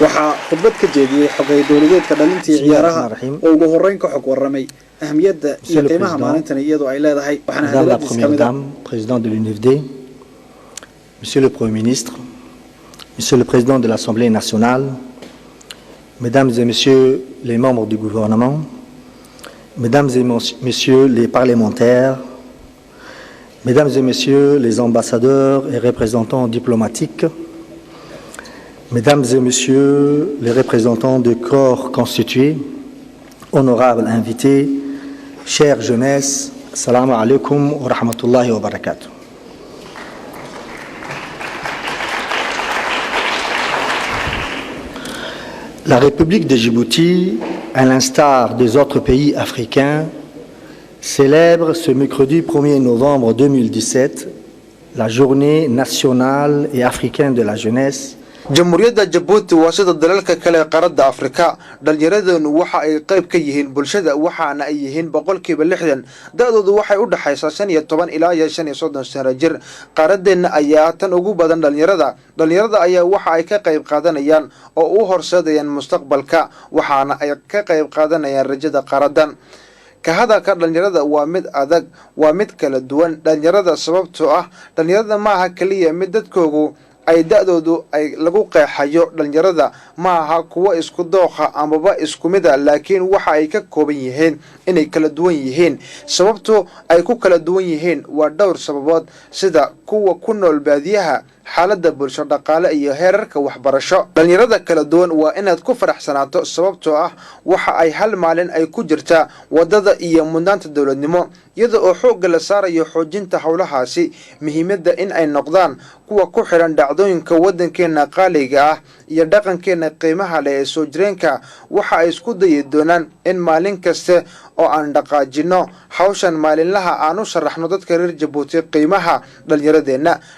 waxaa khudbad ka jeediyey xogay dowladeedka dhalintii ciyaaraha oo ugu horreyn ka xog warramay ahmiyadda iyo qiimaha maalintan iyadoo ay leedahay. waxaana hadaladiis ka mid ah président de l'UNFD, monsieur le premier ministre, monsieur le président de l'Assemblée nationale, mesdames et messieurs les membres du gouvernement, mesdames et messieurs les parlementaires, mesdames et messieurs les ambassadeurs et représentants diplomatiques, mesdames et messieurs les représentants de corps constitués, honorables invités, chère jeunesse, assalamu alaikum wa rahmatullahi wa barakatuh. La République de Djibouti, à l'instar des autres pays africains, célèbre ce mercredi 1er novembre 2017 la journée nationale et africaine de la jeunesse. jamhuuriyadda Jabuuti waa sida dalalka kale ee qaaradda Afrika. dhalinyaradoodu waxa ay qayb ka yihiin bulshada waxaana ay yihiin 60% da'doodu waxay u dhaxaysaa 15 ilaa 35 sano jir. qaaradeena ayaa tan ugu badan dhalinyarada ayaa waxa ay ka qayb qaadanayaan oo u horseedayaan mustaqbalka waxaana ay ka qayb qaadanayaan rajada qaaradan. ka hadalka dhalinyarada waa mid adag waa mid kala duwan dhalinyarada sababtoo ah dhalinyarada ma aha kaliya mid dadkoogu ay da'doodu ay lagu qeexayo dhalinyarada ma aha kuwa isku dooqa amaba isku mid ah laakiin waxa ay ka kooban yihiin inay kala duwan yihiin. sababtoo ay ku kala duwan yihiin waa dhowr sababood sida kuwa ku nool baadiyaha, xaaladda bulsho dhaqaale iyo heerarka waxbarasho. dhalinyarada kala duwan waa inaad ku faraxsanaato sababtoo ah waxa ay hal maalin ay ku jirtaa wadada iyo mudnaanta dowladnimo iyada oo xoogga la saarayo xoojinta howlahaasi. muhiimadda in ay noqdaan kuwa ku xiran dhacdooyinka waddankeena qaaliga ah iyo dhaqankeena qiimaha leh ee soo jireenka waxa ay isku dayi doonaan in maalin kaste oo aan dhaqaajino hawshan maalinlaha aan u sharaxno dadka reer Jabuuti qiimaha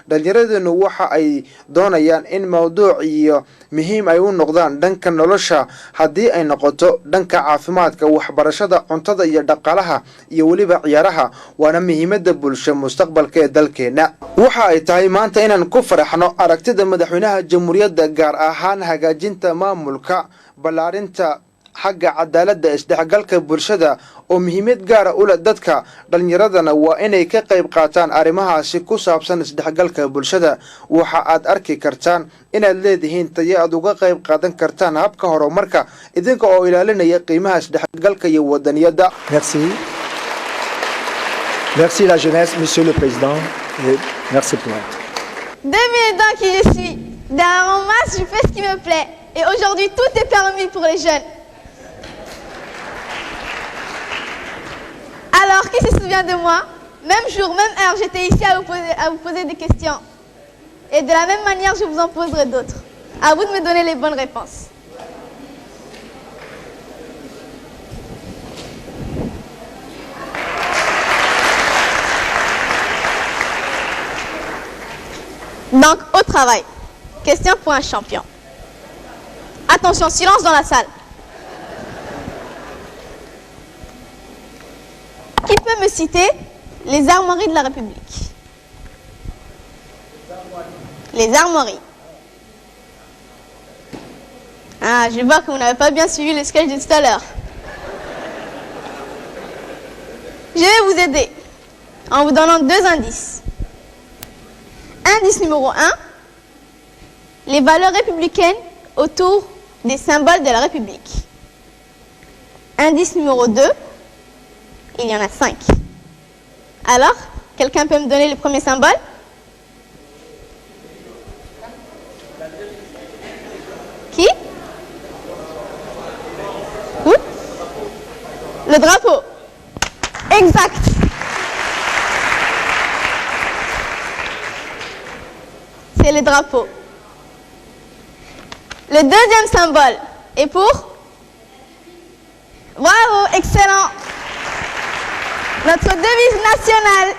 dhalinyaradeennu waxa ay doonayaan in mawduuc iyo muhiim ay u noqdaan dhanka nolosha haddii ay noqoto dhanka caafimaadka, waxbarashada, cuntada iyo dhaqaalaha iyo weliba ciyaaraha waana muhiimadda bulsho mustaqbalka ee dalkeena. waxa ay tahay maanta inaan ku faraxno aragtida madaxweynaha jamhuuriyadda gaar ahaan hagaajinta maamulka ballaarinta xagga cadaaladda isdhexgalka bulshada oo muhiimad gaar ah u leh dadka dhalinyaradana waa inay ka qayb qaataan arrimahaasi ku saabsan isdhexgalka bulshada. waxa aad arki kartaan inaad leedihiin tayo aad uga qayb qaadan kartaan habka horumarka idinka oo ilaalinaya qiimaha isdhexgalka iyo wadaniyadda. Merci la jeunesse, monsieur le président, et merci pour l'être. 2 minutes ans qui je suis. Dans mon masque, je fais ce qui me plaît. Et aujourd'hui, tout est permis pour les jeunes. Alors, qui se souvient de moi? Même jour, même heure, j'étais ici à vous poser des questions. Et de la même manière, je vous en poserai d'autres. À vous de me donner les bonnes réponses. Donc, au travail. Question pour un champion. Attention, silence dans la salle. Qui peut me citer les armoiries de la République? Les armoiries. Ah, je vois que vous n'avez pas bien suivi le sketch de tout à l'heure. Je vais vous aider en vous donnant 2 indices. Indice numéro 1, les valeurs républicaines autour des symboles de la République. Indice numéro 2, il y en a 5. Alors, quelqu'un peut me donner le premier symbole? Qui? Le drapeau. Exact. C'est le drapeau. Le deuxième symbole est pour? Bravo, excellent. Notre devise nationale.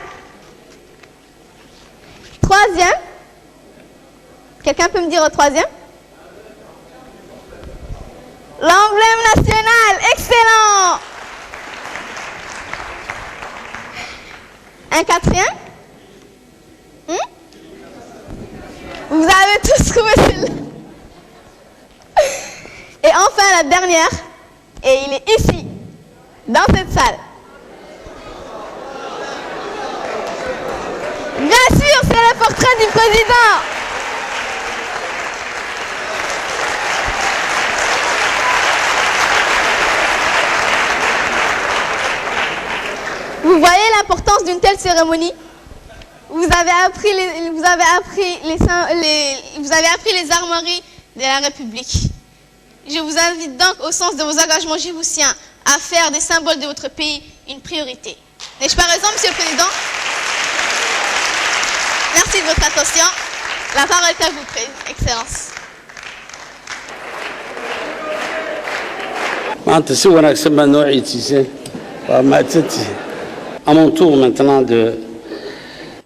Troisième. Quelqu'un peut me dire au troisième? L'emblème national. Excellent. Un quatrième? Vous avez tous trouvé celle-là. Et enfin la dernière, et il est ici, dans cette salle. Bien sûr, c'est le portrait du président. Vous voyez l'importance d'une telle cérémonie? Vous avez appris les armoiries de la République. Je vous invite donc, au sens de vos engagements djiboutiens, à faire des symboles de votre pays une priorité. N'ai-je pas raison, Monsieur le Président? Merci de votre attention. La parole est à vous, Excellence. À mon tour maintenant de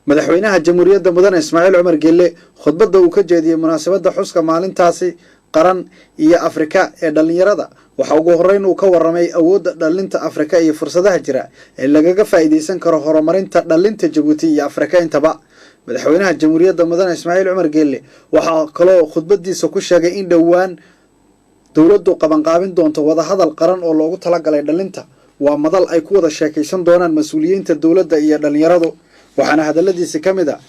madaxweynaha jamhuuriyadda mudane Ismaaciil Cumar Geelle khudbadda uu ka jeediyay munaasabadda xuska maalintaasi qaran iyo Afrika ee dhalinyarada waxa ugu horeyn uu ka waramay awoodda dhalinta Afrika iyo fursadaha jira ee lagaga faa'iideysan karo horumarinta dhalinta Djibouti iyo Afrika intaba madaxweynaha jamhuuriyadda mudane Ismaaciil Cumar Geelle waxa kaloo khudbadiisa ku sheegay in dhawaan dawladdu qaban qaabin doonto wada hadal qaran oo loogu talagalay dhalinta waa madal ay ku wada sheekaysan doonaan mas'uuliyiinta dawladda iyo dhalinyaradu waxaana hadaladiisa kamida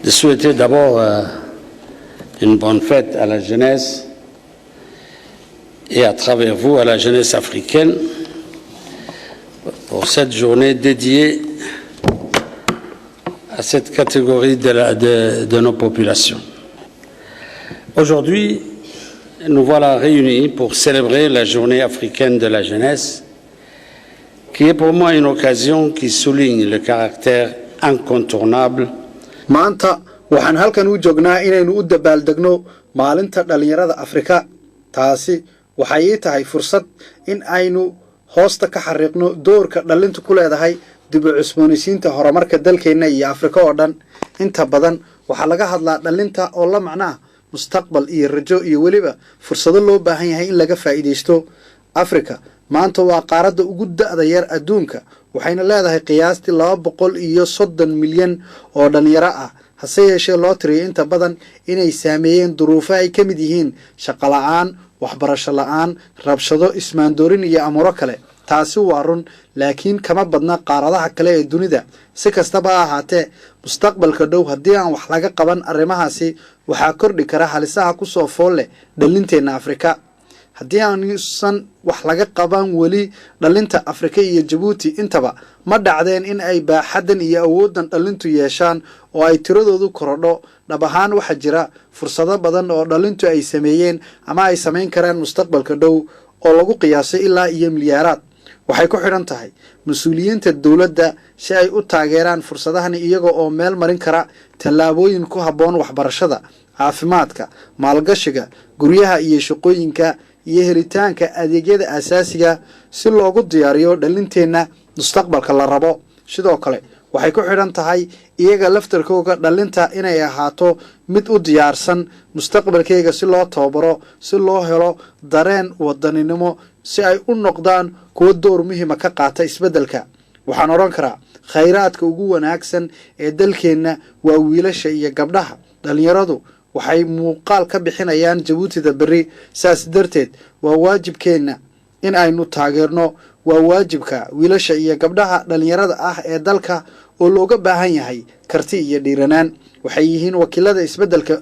de souhaiter d'abord une bonne fête à la jeunesse et à travers vous à la jeunesse africaine pour cette journée dédiée à cette catégorie de nos populations. Aujourd'hui, nous voilà réunis pour célébrer la journée africaine de la jeunesse qui est pour moi une occasion qui souligne le caractère incontournable. maanta waxaan halkan u joognaa inaynu u dabaaldegno maalinta dhalinyarada Afrika taasi waxay tahay fursad in aynu hoosta ka xariiqno doorka dhalintu ku leedahay dib u cusboonaysiinta horumarka dalkeena iyo Afrika oo dhan inta badan waxa laga hadlaa dhalinta oo la macnaa mustaqbal iyo rajo iyo waliba fursado loo baahan yahay in laga faa'iideysto Afrika maanta waa qaaradda ugu da'da yar adduunka waxayna leedahay qiyaastii 230 milyan oo dhalinyaro ah hase yeeshee loo tiriyay inta badan inay saameeyeen duruufo ay ka mid yihiin shaqo la'aan waxbarasho la'aan rabshado ismaandoorin iyo amuro kale taasi waa run laakiin kama badna qaaradaha kale ee dunida si kastaba ha ahaatee mustaqbalka dhow haddii aan wax laga qaban arrimahaasi waxaa kordhi kara halisaha ku soo fool leh dhalinteena Afrika haddii aanusan wax laga qaban weli dhalinta Afrika iyo Djibouti intaba ma dhacdeen in ay baaxadan iyo awoodan dhalintu yeeshaan oo ay tiradoodu korodho dhab ahaan waxa jira fursado badan oo dhalintu ay sameeyeen ama ay sameyn karaan mustaqbalka dhow oo lagu qiyaasay ilaa iyo milyaaraad waxay ku xidhan tahay mas-uuliyiinta dowladda si ay u taageeraan fursadahan iyaga oo meel marin kara tallaabooyin ku habboon waxbarashada, caafimaadka, maalgashiga, guryaha iyo shaqooyinka iyo helitaanka adeegyada aasaasiga si loogu diyaariyo dhalinteenna mustaqbalka la rabo. sidoo kale waxay ku xidhan tahay iyaga laftarkooga dhalinta inay ahaato mid u diyaarsan mustaqbalkeega si loo tababaro, si loo helo dareen wadaninimo, si ay u noqdaan kuwa door muhiima ka qaata isbeddelka. waxaan odhan karaa khayraadka ugu wanaagsan ee dalkeenna waa wiilasha iyo gabdhaha. dhalinyaradu waxay muuqaal ka bixinayaan Jabuutida berri, saas darteed waa waajibkeenna in aynu taageerno. waa waajibka wiilasha iyo gabdhaha dhalinyarada ah ee dalka oo looga baahan yahay karti iyo dhiiranaan. waxay yihiin wakiilada isbeddelka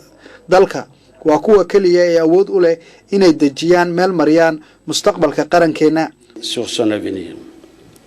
dalka, waa kuwa kaliya ee awood u leh inay dejiyaan meel mariyaan mustaqbalka qarankeena. sur son avenir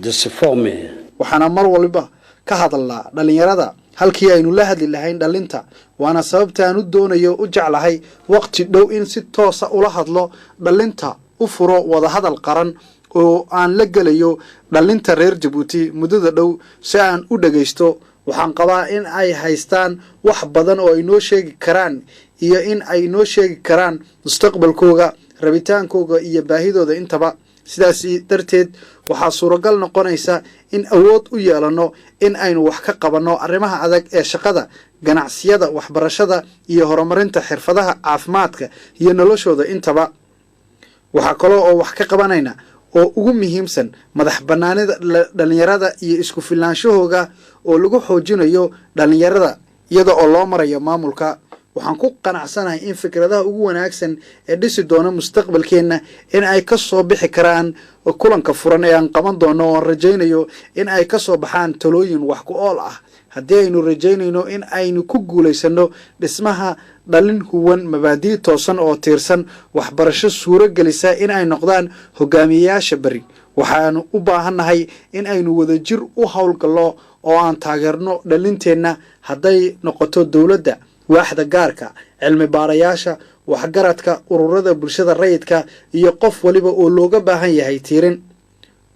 de se former. waxaana mar waliba ka hadalnaa dhalinyarada halkii aynu la hadli lahayn dhalinta, waana sababta aan u doonayo u jeclahay waqti dhow in si toosa ula hadlo dhalinta, u furo wada hadal qaran oo aan la gelayo dhalinta reer Jabuuti muddada dhow si aan u dhageysto. waxaan qabaa in ay haystaan wax badan oo ay noo sheegi karaan iyo in ay noo sheegi karaan mustaqbalkooga, rabitaankooga iyo baahidooda intaba. sidaas darteed waxaa suuragal noqonaysa in awood u yeelano in aynu wax ka qabanno arrimaha adag ee shaqada, ganacsiyada, waxbarashada iyo horumarinta xirfadaha caafimaadka iyo noloshooda intaba. waxaa kaloo oo wax ka qabanayna oo ugu muhiimsan madax bannaanida dhalinyarada iyo isku filaanshahooga oo lagu xoojinayo dhalinyarada iyada oo loo marayo maamulka. waxaan ku qanacsanahay in fikradaha ugu wanaagsan ee dhisi doona mustaqbalkeenna in ay ka soo bixi karaan kulanka furan ee aan qaban doono, oo rajaynayo in ay ka soo baxaan talooyin wax ku ool ah. haddii aynu rajaynayno in aynu ku guulaysano dhismaha dhalin huwan, mabaadii toosan oo tiirsan, waxbarasho suuro gelisa in ay noqdaan hogaamiyeyaasha beri, waxaanu u baahannahay in aynu wadajir u howlgallo oo aan taageerno dhalinteenna. hadday noqoto dowladda, waaxda gaarka, cilmi baarayaasha, waxgaradka, ururada bulshada rayidka iyo qof waliba oo looga baahan yahay tiirin,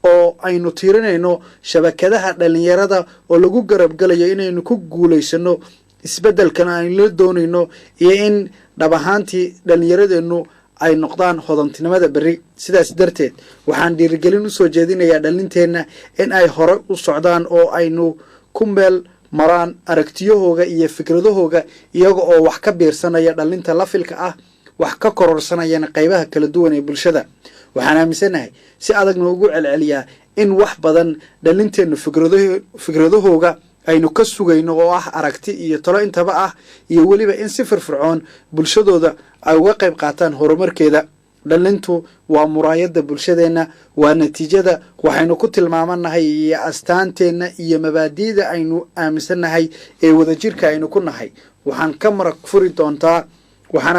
oo aynu tiirinayno shabakadaha dhalinyarada oo lagu garabgalayo inaynu ku guulaysano isbeddelkan aynu la doonayno iyo in dhab ahaantii dhalinyaradeennu ay noqdaan hodantinimada berri. sidaas darteed waxaan dhiirigelin usoo jeedinayaa dhalinteenna in ay hore u socdaan oo aynu ku meel maraan aragtiyahooga iyo fikradahooga iyaga oo wax ka biirsanaya dhalinta lafilka ah, wax ka kororsanayana qaybaha kala duwan ee bulshada. waxaan aaminsanahay si adagna ugu celceliyaa in wax badan dhalinteennu fikradahooga aynu ka sugayno oo ah aragti iyo talo intaba ah, iyo weliba in si firfircoon bulshadooda ay uga qayb qaataan horumarkeeda. dhalintu waa muraayadda bulshadeenna, waa natiijada waxaynu ku tilmaamanahay iyo astaanteenna iyo mabaadi'da aynu aaminsannahay ee wadajirka aynu ku nahay. waxaana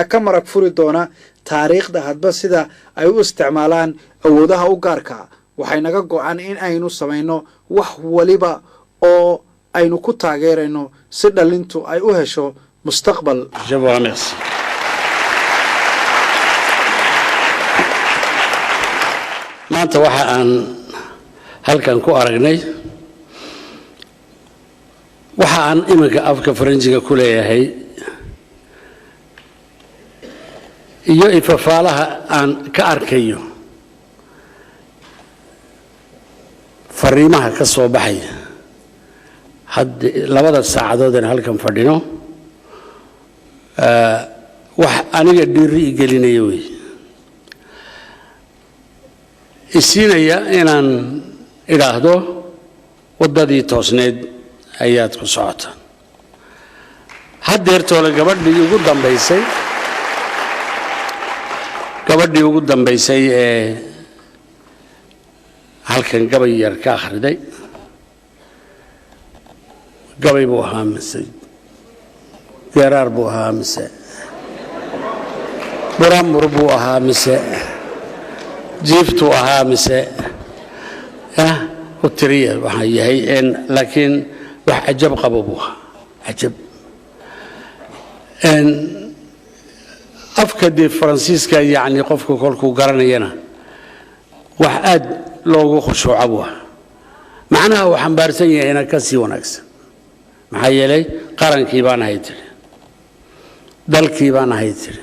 ka marag furi doona taariikhda hadba sida ay u isticmaalaan awoodaha u gaarka. waxay naga go-an in aynu samayno wax waliba oo aynu ku taageerayno si dhalintu ay u hesho mustaqbal. maanta waxa aan halkan ku aragnay, waxa aan iminka afka faranjiga ku leeyahay iyo ifafaalaha aan ka arkayo fariimaha ka soo baxaya labada saacadood aan halkan fadhino, wax aniga dhiiri gelinaya wey, isiinaya inaan idhaahdo waddadii toosneed ayaad ku socotaan. haddeertoole gabadhii ugu dambaysay ee halkan gabay yar ka akhriday, gabay buu ahaa mise geeraar buu ahaa mise buramur buu ahaa mise jiiftuu ahaa mise u tiriya waxaa yahay, laakiin wax cajab qabo buu ahaa. cajab afka dee faransiiska yacni qofku kolkuu garanayana wax aad loogu khushuuco buu ahaa macnaha uu xambaarsan yahayna ka sii wanaagsan maxaa yeelay qarankii baan ahay tiri dalkii baan ahay tiri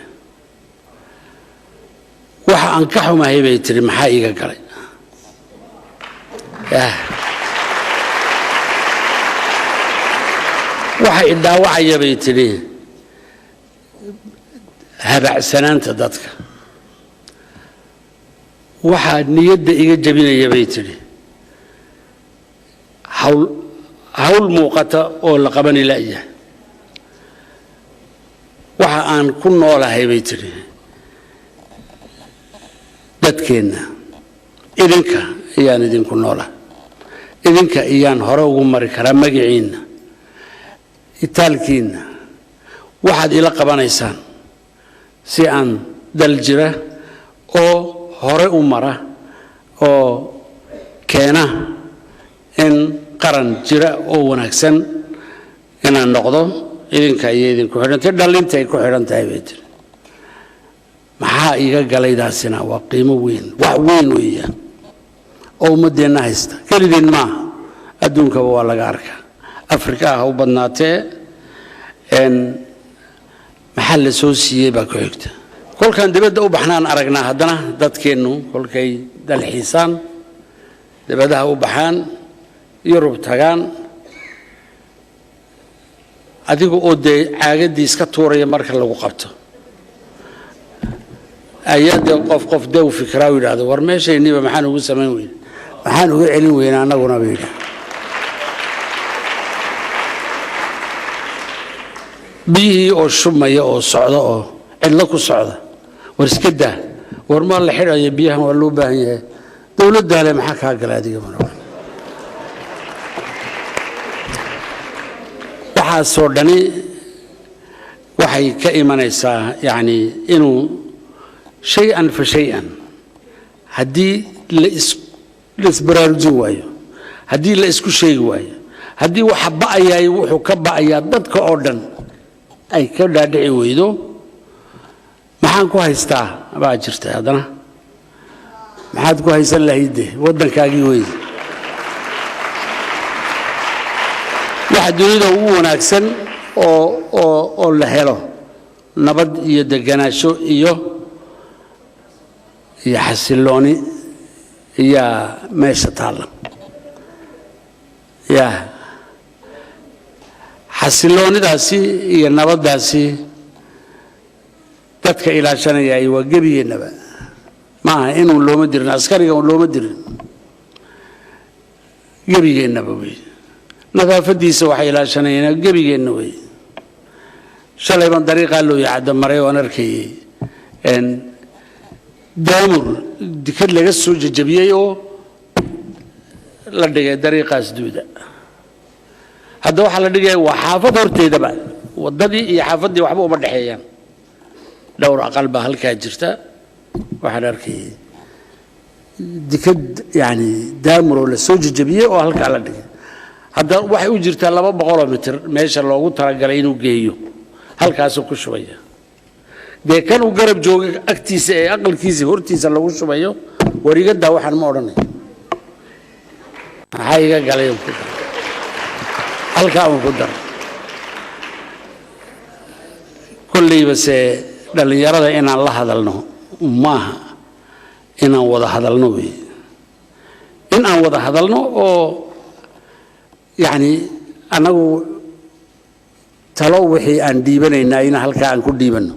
waxa aan ka xumahay bay tiri maxaa iiga galay waxa i dhaawacaya bay tiri habacsanaanta dadka waxaa niyadda iga jabinaya bay tiri hawl muuqata oo la qabani la'yahay waxa aan ku noolahay bay tiri dadkeenna idinka ayaan idinku noolahay idinka iyaan hore ugu mari karaa magaciinna itaalkiinna waxaad ila qabanaysaan si aan dal jira oo hore u mara oo keena in qaran jira oo wanaagsan inaan noqdo idinka iyo idinku xidhantay dhalintay ku xidhan tahay bay tiri maxaa iga galaydaasina waa qiimo weyn wax weyn weeyaan oo ummadeenna haysta kelideen maaha adduunkaba waa laga arkaa afrika ha u badnaatee maxaa la soo siiyey baa ku xigta kolkaan dibadda u baxnaan aragnaa haddana dadkeennu kolkay dalxiisaan dibadaha u baxaan yurub tagaan adiga oo dee caagadii iska tuuraya marka lagu qabto ayaa dee qof dee u fikiraa u yidhaahdo war meeshayniba maxaan ugu samayn weyne maxaan uga celin weyne annaguna ba yidhaah biyihii oo shubmaya oo socda oo cidlo ku socda war iska daa war maa la xidhaya biyahan waa loo baahan yahay dowladdaale maxaa kaa gala adiga mana waxaasoo dhani waxay ka imanaysaa yacni inuu shay-an fa shay-an haddii la isbaraarujin waayo haddii la isku sheegi waayo haddii waxa ba'ayaay wuxuu ka ba'ayaa dadka oo dhan ay ka dhaadhici weydo maxaan ku haystaa baa jirta haddana maxaad ku haysan lahayde waddankaagii weyde waxa dunida ugu wanaagsan oo la helo nabad iyo deganaansho iyo xasilooni iyaa meesha taalla yaa xasiloonidaasi iyo nabaddaasi dadka ilaashanaya waa gebigeennaba maaha inuu looma dirin askariga un looma dirin gebigeennaba wey nadaafadiisa waxay ilaashanayeen gebigeenna wey shalay baan dariiqaa loo yacada maray oan arkayay daamur dikad laga soo jajabiyey oo la dhigay dariiqaas duuda hadda waxaa la dhigaya waa xaafad horteedaba waddadii iyo xaafaddii waxba uma dhexeeyaan dhowr aqal baa halkaa jirta waxaan arkayay dikad yani daamur oo la soo jajabiyey oo halkaa la dhigay hadda waxay u jirtaa 200 mitir meesha loogu talagalay inuu geeyo halkaasuu ku shubaya dee kan uu garab jooga agtiisa ee aqalkiisa hortiisa lagu shubayo warigadaa waxaan ma odhanay maxaa iga galay halkaa uu ku daro kollayba se dhallinyarada inaan la hadalno maaha inaan wada hadalno wey in aan wada hadalno oo يعني أنا تلو وحي أن ديبنا إن أين هلك أن كل ديبنا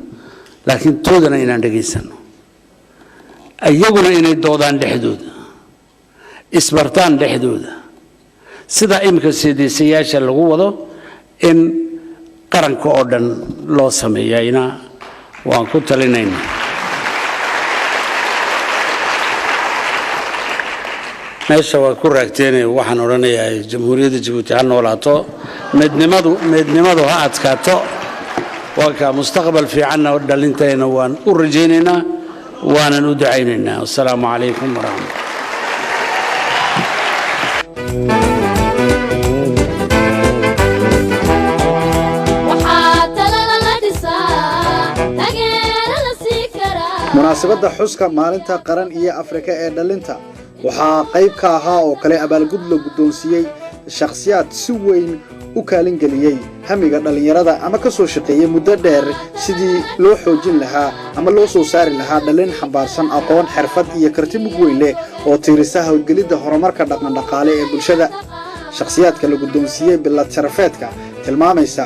لكن تودنا إن عندك إنسانه أيقنا إن الدودان لحدود إسبرتان لحدود سدا إمك سيدي سياسة الغوضة إن قرن كأردن لو سمي إنا وأن كنت لنا meesha waa ku raagteen waxaan oranayaa jamhuuriyadda Djibouti ha noolaato midnimadu ha adkaato waa ka mustaqbal fiican oo dhalinteena waan u rajaynaynaa waanan u ducaynaynaa assalaamu calaykum waraxmatullahi munaasabadda xuska maalinta qaran iyo Afrika ee dhalinta waxaa qayb ka ahaa oo kale abaalgud la guddoonsiiyey shakhsiyaad si weyn u kaalin geliyey hamiga dhallinyarada ama ka soo shaqeeyey muddo dheer sidii loo xoojin lahaa ama loo soo saari lahaa dhalin xambaarsan aqoon xirfad iyo karti mug weyn leh oo tiirisa howlgelidda horumarka dhaqandhaqaale ee bulshada shakhsiyaadka la guddoonsiiyey bilad sharafeedka tilmaamaysa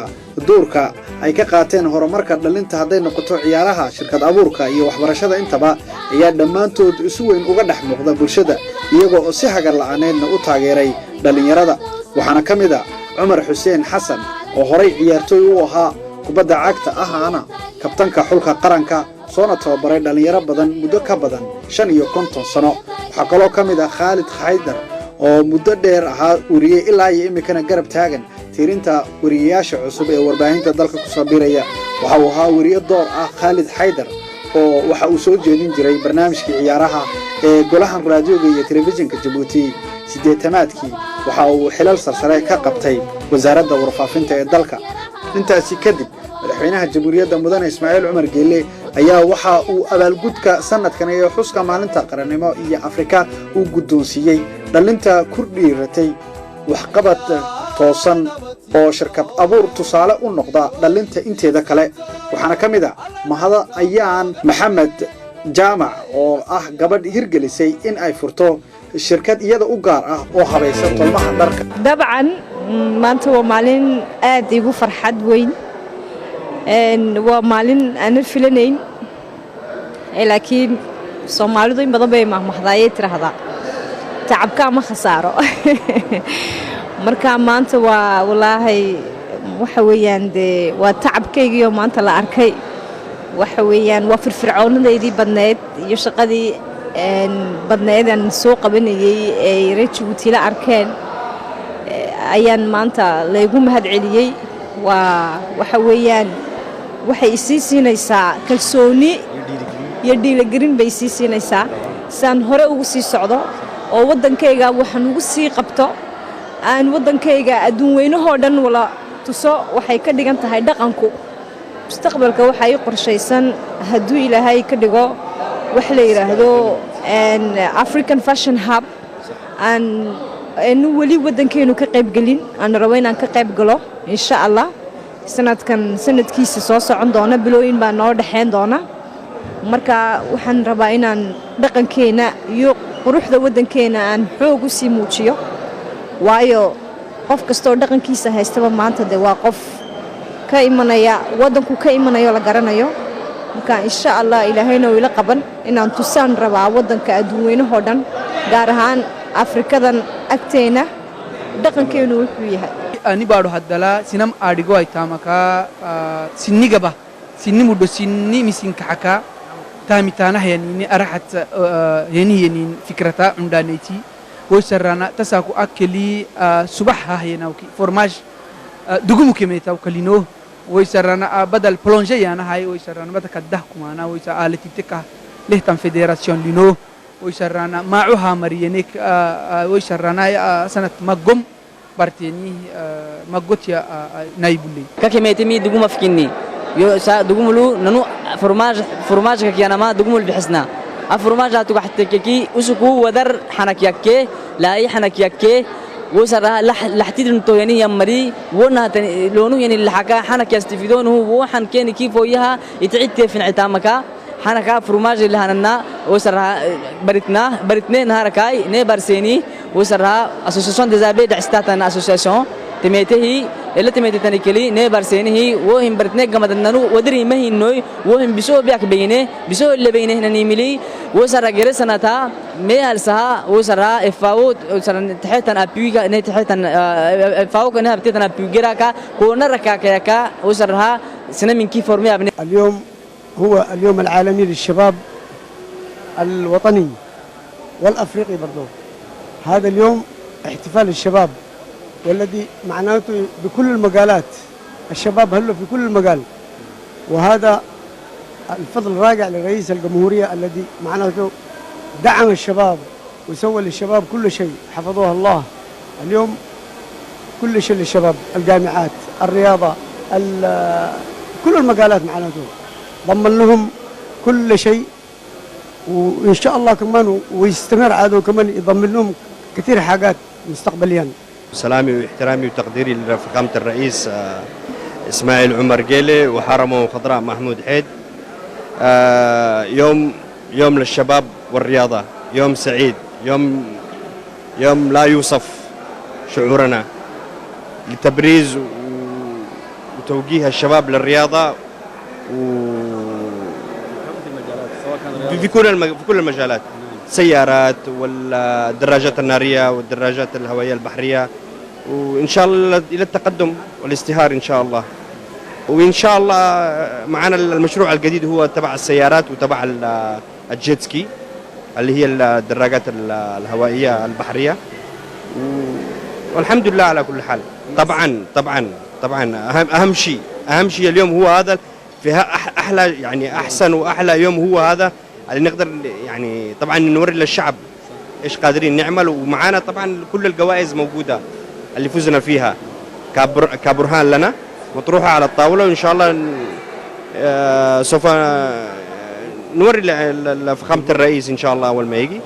doorka ay ka qaateen horumarka dhalinta hadday noqoto ciyaaraha shirkad abuurka iyo waxbarashada intaba ayaa dhammaantood isu weyn uga dhex muuqda bulshada iyagoo oo si hagar la'aaneedna u taageeray dhallinyarada waxaana ka mid a cumar xuseen xasan oo horay ciyaartooy u ahaa kubadda cagta ahaana kabtanka xulka qaranka soona tababaray dhallinyaro badan muddo ka badan 55 sano waxaa kaloo ka mid ah khaalid xaydar oo muddo dheer ahaa wariyey ilaa iyo imikana garab taagan tiirinta wariyayaasha cusub ee warbaahinta dalka ku soo biraya waxa uu ahaa wariye door ah khaalid xaydar oo waxa uu soo jeedin jiray barnaamijkii ciyaaraha ee golahan raadiyoga iyo telefishinka Djibouti sideetamaadkii waxa uu xilal sarsare ka qabtay wasaaradda warfaafinta ee dalka intaasi kadib madaxweynaha jamhuuriyadda mudane Ismaaciil Cumar Geelle ayaa waxa uu abaalgudka sanadkan ee xuska maalinta qarannimo iyo Afrika uu guddoonsiiyey dhalinta ku dhiiratay waxqabad toosan oo shirkad abuur tusaale u noqda dhalinta inteeda kale waxaana ka mid ah mahada ayaan maxamed jaamac oo ah gabadh hirgelisay in ay furto shirkad iyada u gaar ah oo habaysan tolmaha dharka dabcan maanta waa maalin aad igu farxad weyn waa maalin aan filanayn laakiin Soomaalidu in badan bay mahmahdaayay tiraahdaa tacabka ma khasaaro marka maanta waa walaahay waxa weeyaan waa tacabkaygiyo maanta la arkay waxa weeyaan waa firfircoonadaydii badneed iyo shaqadii badneed aan soo qabanayay ee reer Djibouti la arkeen ayaan maanta laygu mahad celiyay waxa weeyaan waxay isii siinaysaa kalsooni iyo dhiirigelin bay isii siinaysaa saan hore ugu sii socdo oo wadankayga waxaan ugu sii qabto aan wadankayga adduun weynahoo dhan wala tuso waxay ka dhigan tahay dhaqanku mustaqbalka waxa ay qorshaysan hadduu ilaahay ka dhigo wax la yiraahdo African Fashion Hub aan wali wadankeenu ka qayb galin aan rabo inaan ka qayb galo insha Allah sanadkiisa soo socon doona bilooyin baa noo dhaxeen doona marka waxaan rabaa inaan dhaqankeena iyo quruxda wadankeena aan xoog u sii muujiyo waayo qof kastoo dhaqankiisa haystaba maanta waa qof ka imanaya wadanku ka imanayo la garanayo marka insha Allah ilaahayna ila qaban inaan tusaan rabaa wadanka adduun weynahoo dhan gaar ahaan Afrikadan agteena dhaqankeenu wuxuu yahay ani baado hadala sinam adigo ay tamaka sinigaba sinimudo sinni misinkaxaka taamitana hayani arahat yani fikrata undaneti ويسرنا تساكو أكلي صباح هايناوكي فرماج دقومو كميتا وكلينو ويسرنا بدل بلونجي أنا هاي ويسرنا بدك الدهكم أنا ويسر آلتي تكا لهتم فيدراسيون لينو ويسرنا معها مرينيك ويسرنا سنة مقوم بارتيني مقوتيا نايبولي كاكيميتي مي دقوم فكيني يو سا دقوملو ننو فرماج كيانا ما دقومل بحسنا أفرماج هاتو حتى كي وسكو ودر حنك يكّي لا أي حنك يكّي وسرها لحتيد النتويني يمري ونا لونو يعني اللي حكا حنك يستفيدون هو حن كان كيف وياها يتعد في عتامك حنك فرماج اللي هننا وسرها برتنا نهاركاي نبرسيني وسرها أسوسياسيون ديزابيد عستاتنا أسوسياسيون تميته اللي تميته تنيكلي نبرسينه وهم برتناك جمد النانو ودري ما هي النوي وهم بيسوا بيك بينه بيسوا اللي بينه هنا نيملي وسرا جرس سنتها مهل سها وسرا إفاوت وسرا تحتنا أبيجا نتحتنا إفاوت كنا بتحتنا أبيجرا كا كونا ركا كا وسرها سنة من كيف فرمي أبني اليوم هو اليوم العالمي للشباب الوطني والأفريقي برضو هذا اليوم احتفال الشباب والذي معناته بكل المجالات الشباب هلوا في كل المجال وهذا الفضل راجع لرئيس الجمهورية الذي معناته دعم الشباب وسوى للشباب كل شيء حفظوها الله اليوم كل شيء للشباب الجامعات الرياضة كل المجالات معناته ضمن لهم كل شيء وإن شاء الله كمان ويستمر عاد كمان يضمن لهم كثير حاجات مستقبليا. سلامي واحترامي وتقديري لفخامة الرئيس إسماعيل عمر جيلي وحرمه خضراء محمود حيد. يوم للشباب والرياضة، يوم سعيد، يوم لا يوصف شعورنا لتبريز وتوجيه الشباب للرياضة في كل المجالات، سيارات والدراجات النارية والدراجات الهوائية البحرية، وإن شاء الله إلى التقدم والازدهار إن شاء الله. وإن شاء الله معنا المشروع الجديد هو تبع السيارات وتبع الجيتسكي اللي هي الدراجات الهوائية البحرية، والحمد لله على كل حال. طبعا أهم شيء اليوم هو هذا، فيها أحلى يعني أحسن وأحلى يوم هو هذا اللي نقدر يعني طبعا نوري للشعب إيش قادرين نعمل، ومعانا طبعا كل الجوائز موجودة اللي فزنا فيها كبرهان لنا مطروحة على الطاولة، وإن شاء الله سوف نوري لفخامة الرئيس إن شاء الله أول ما يجي.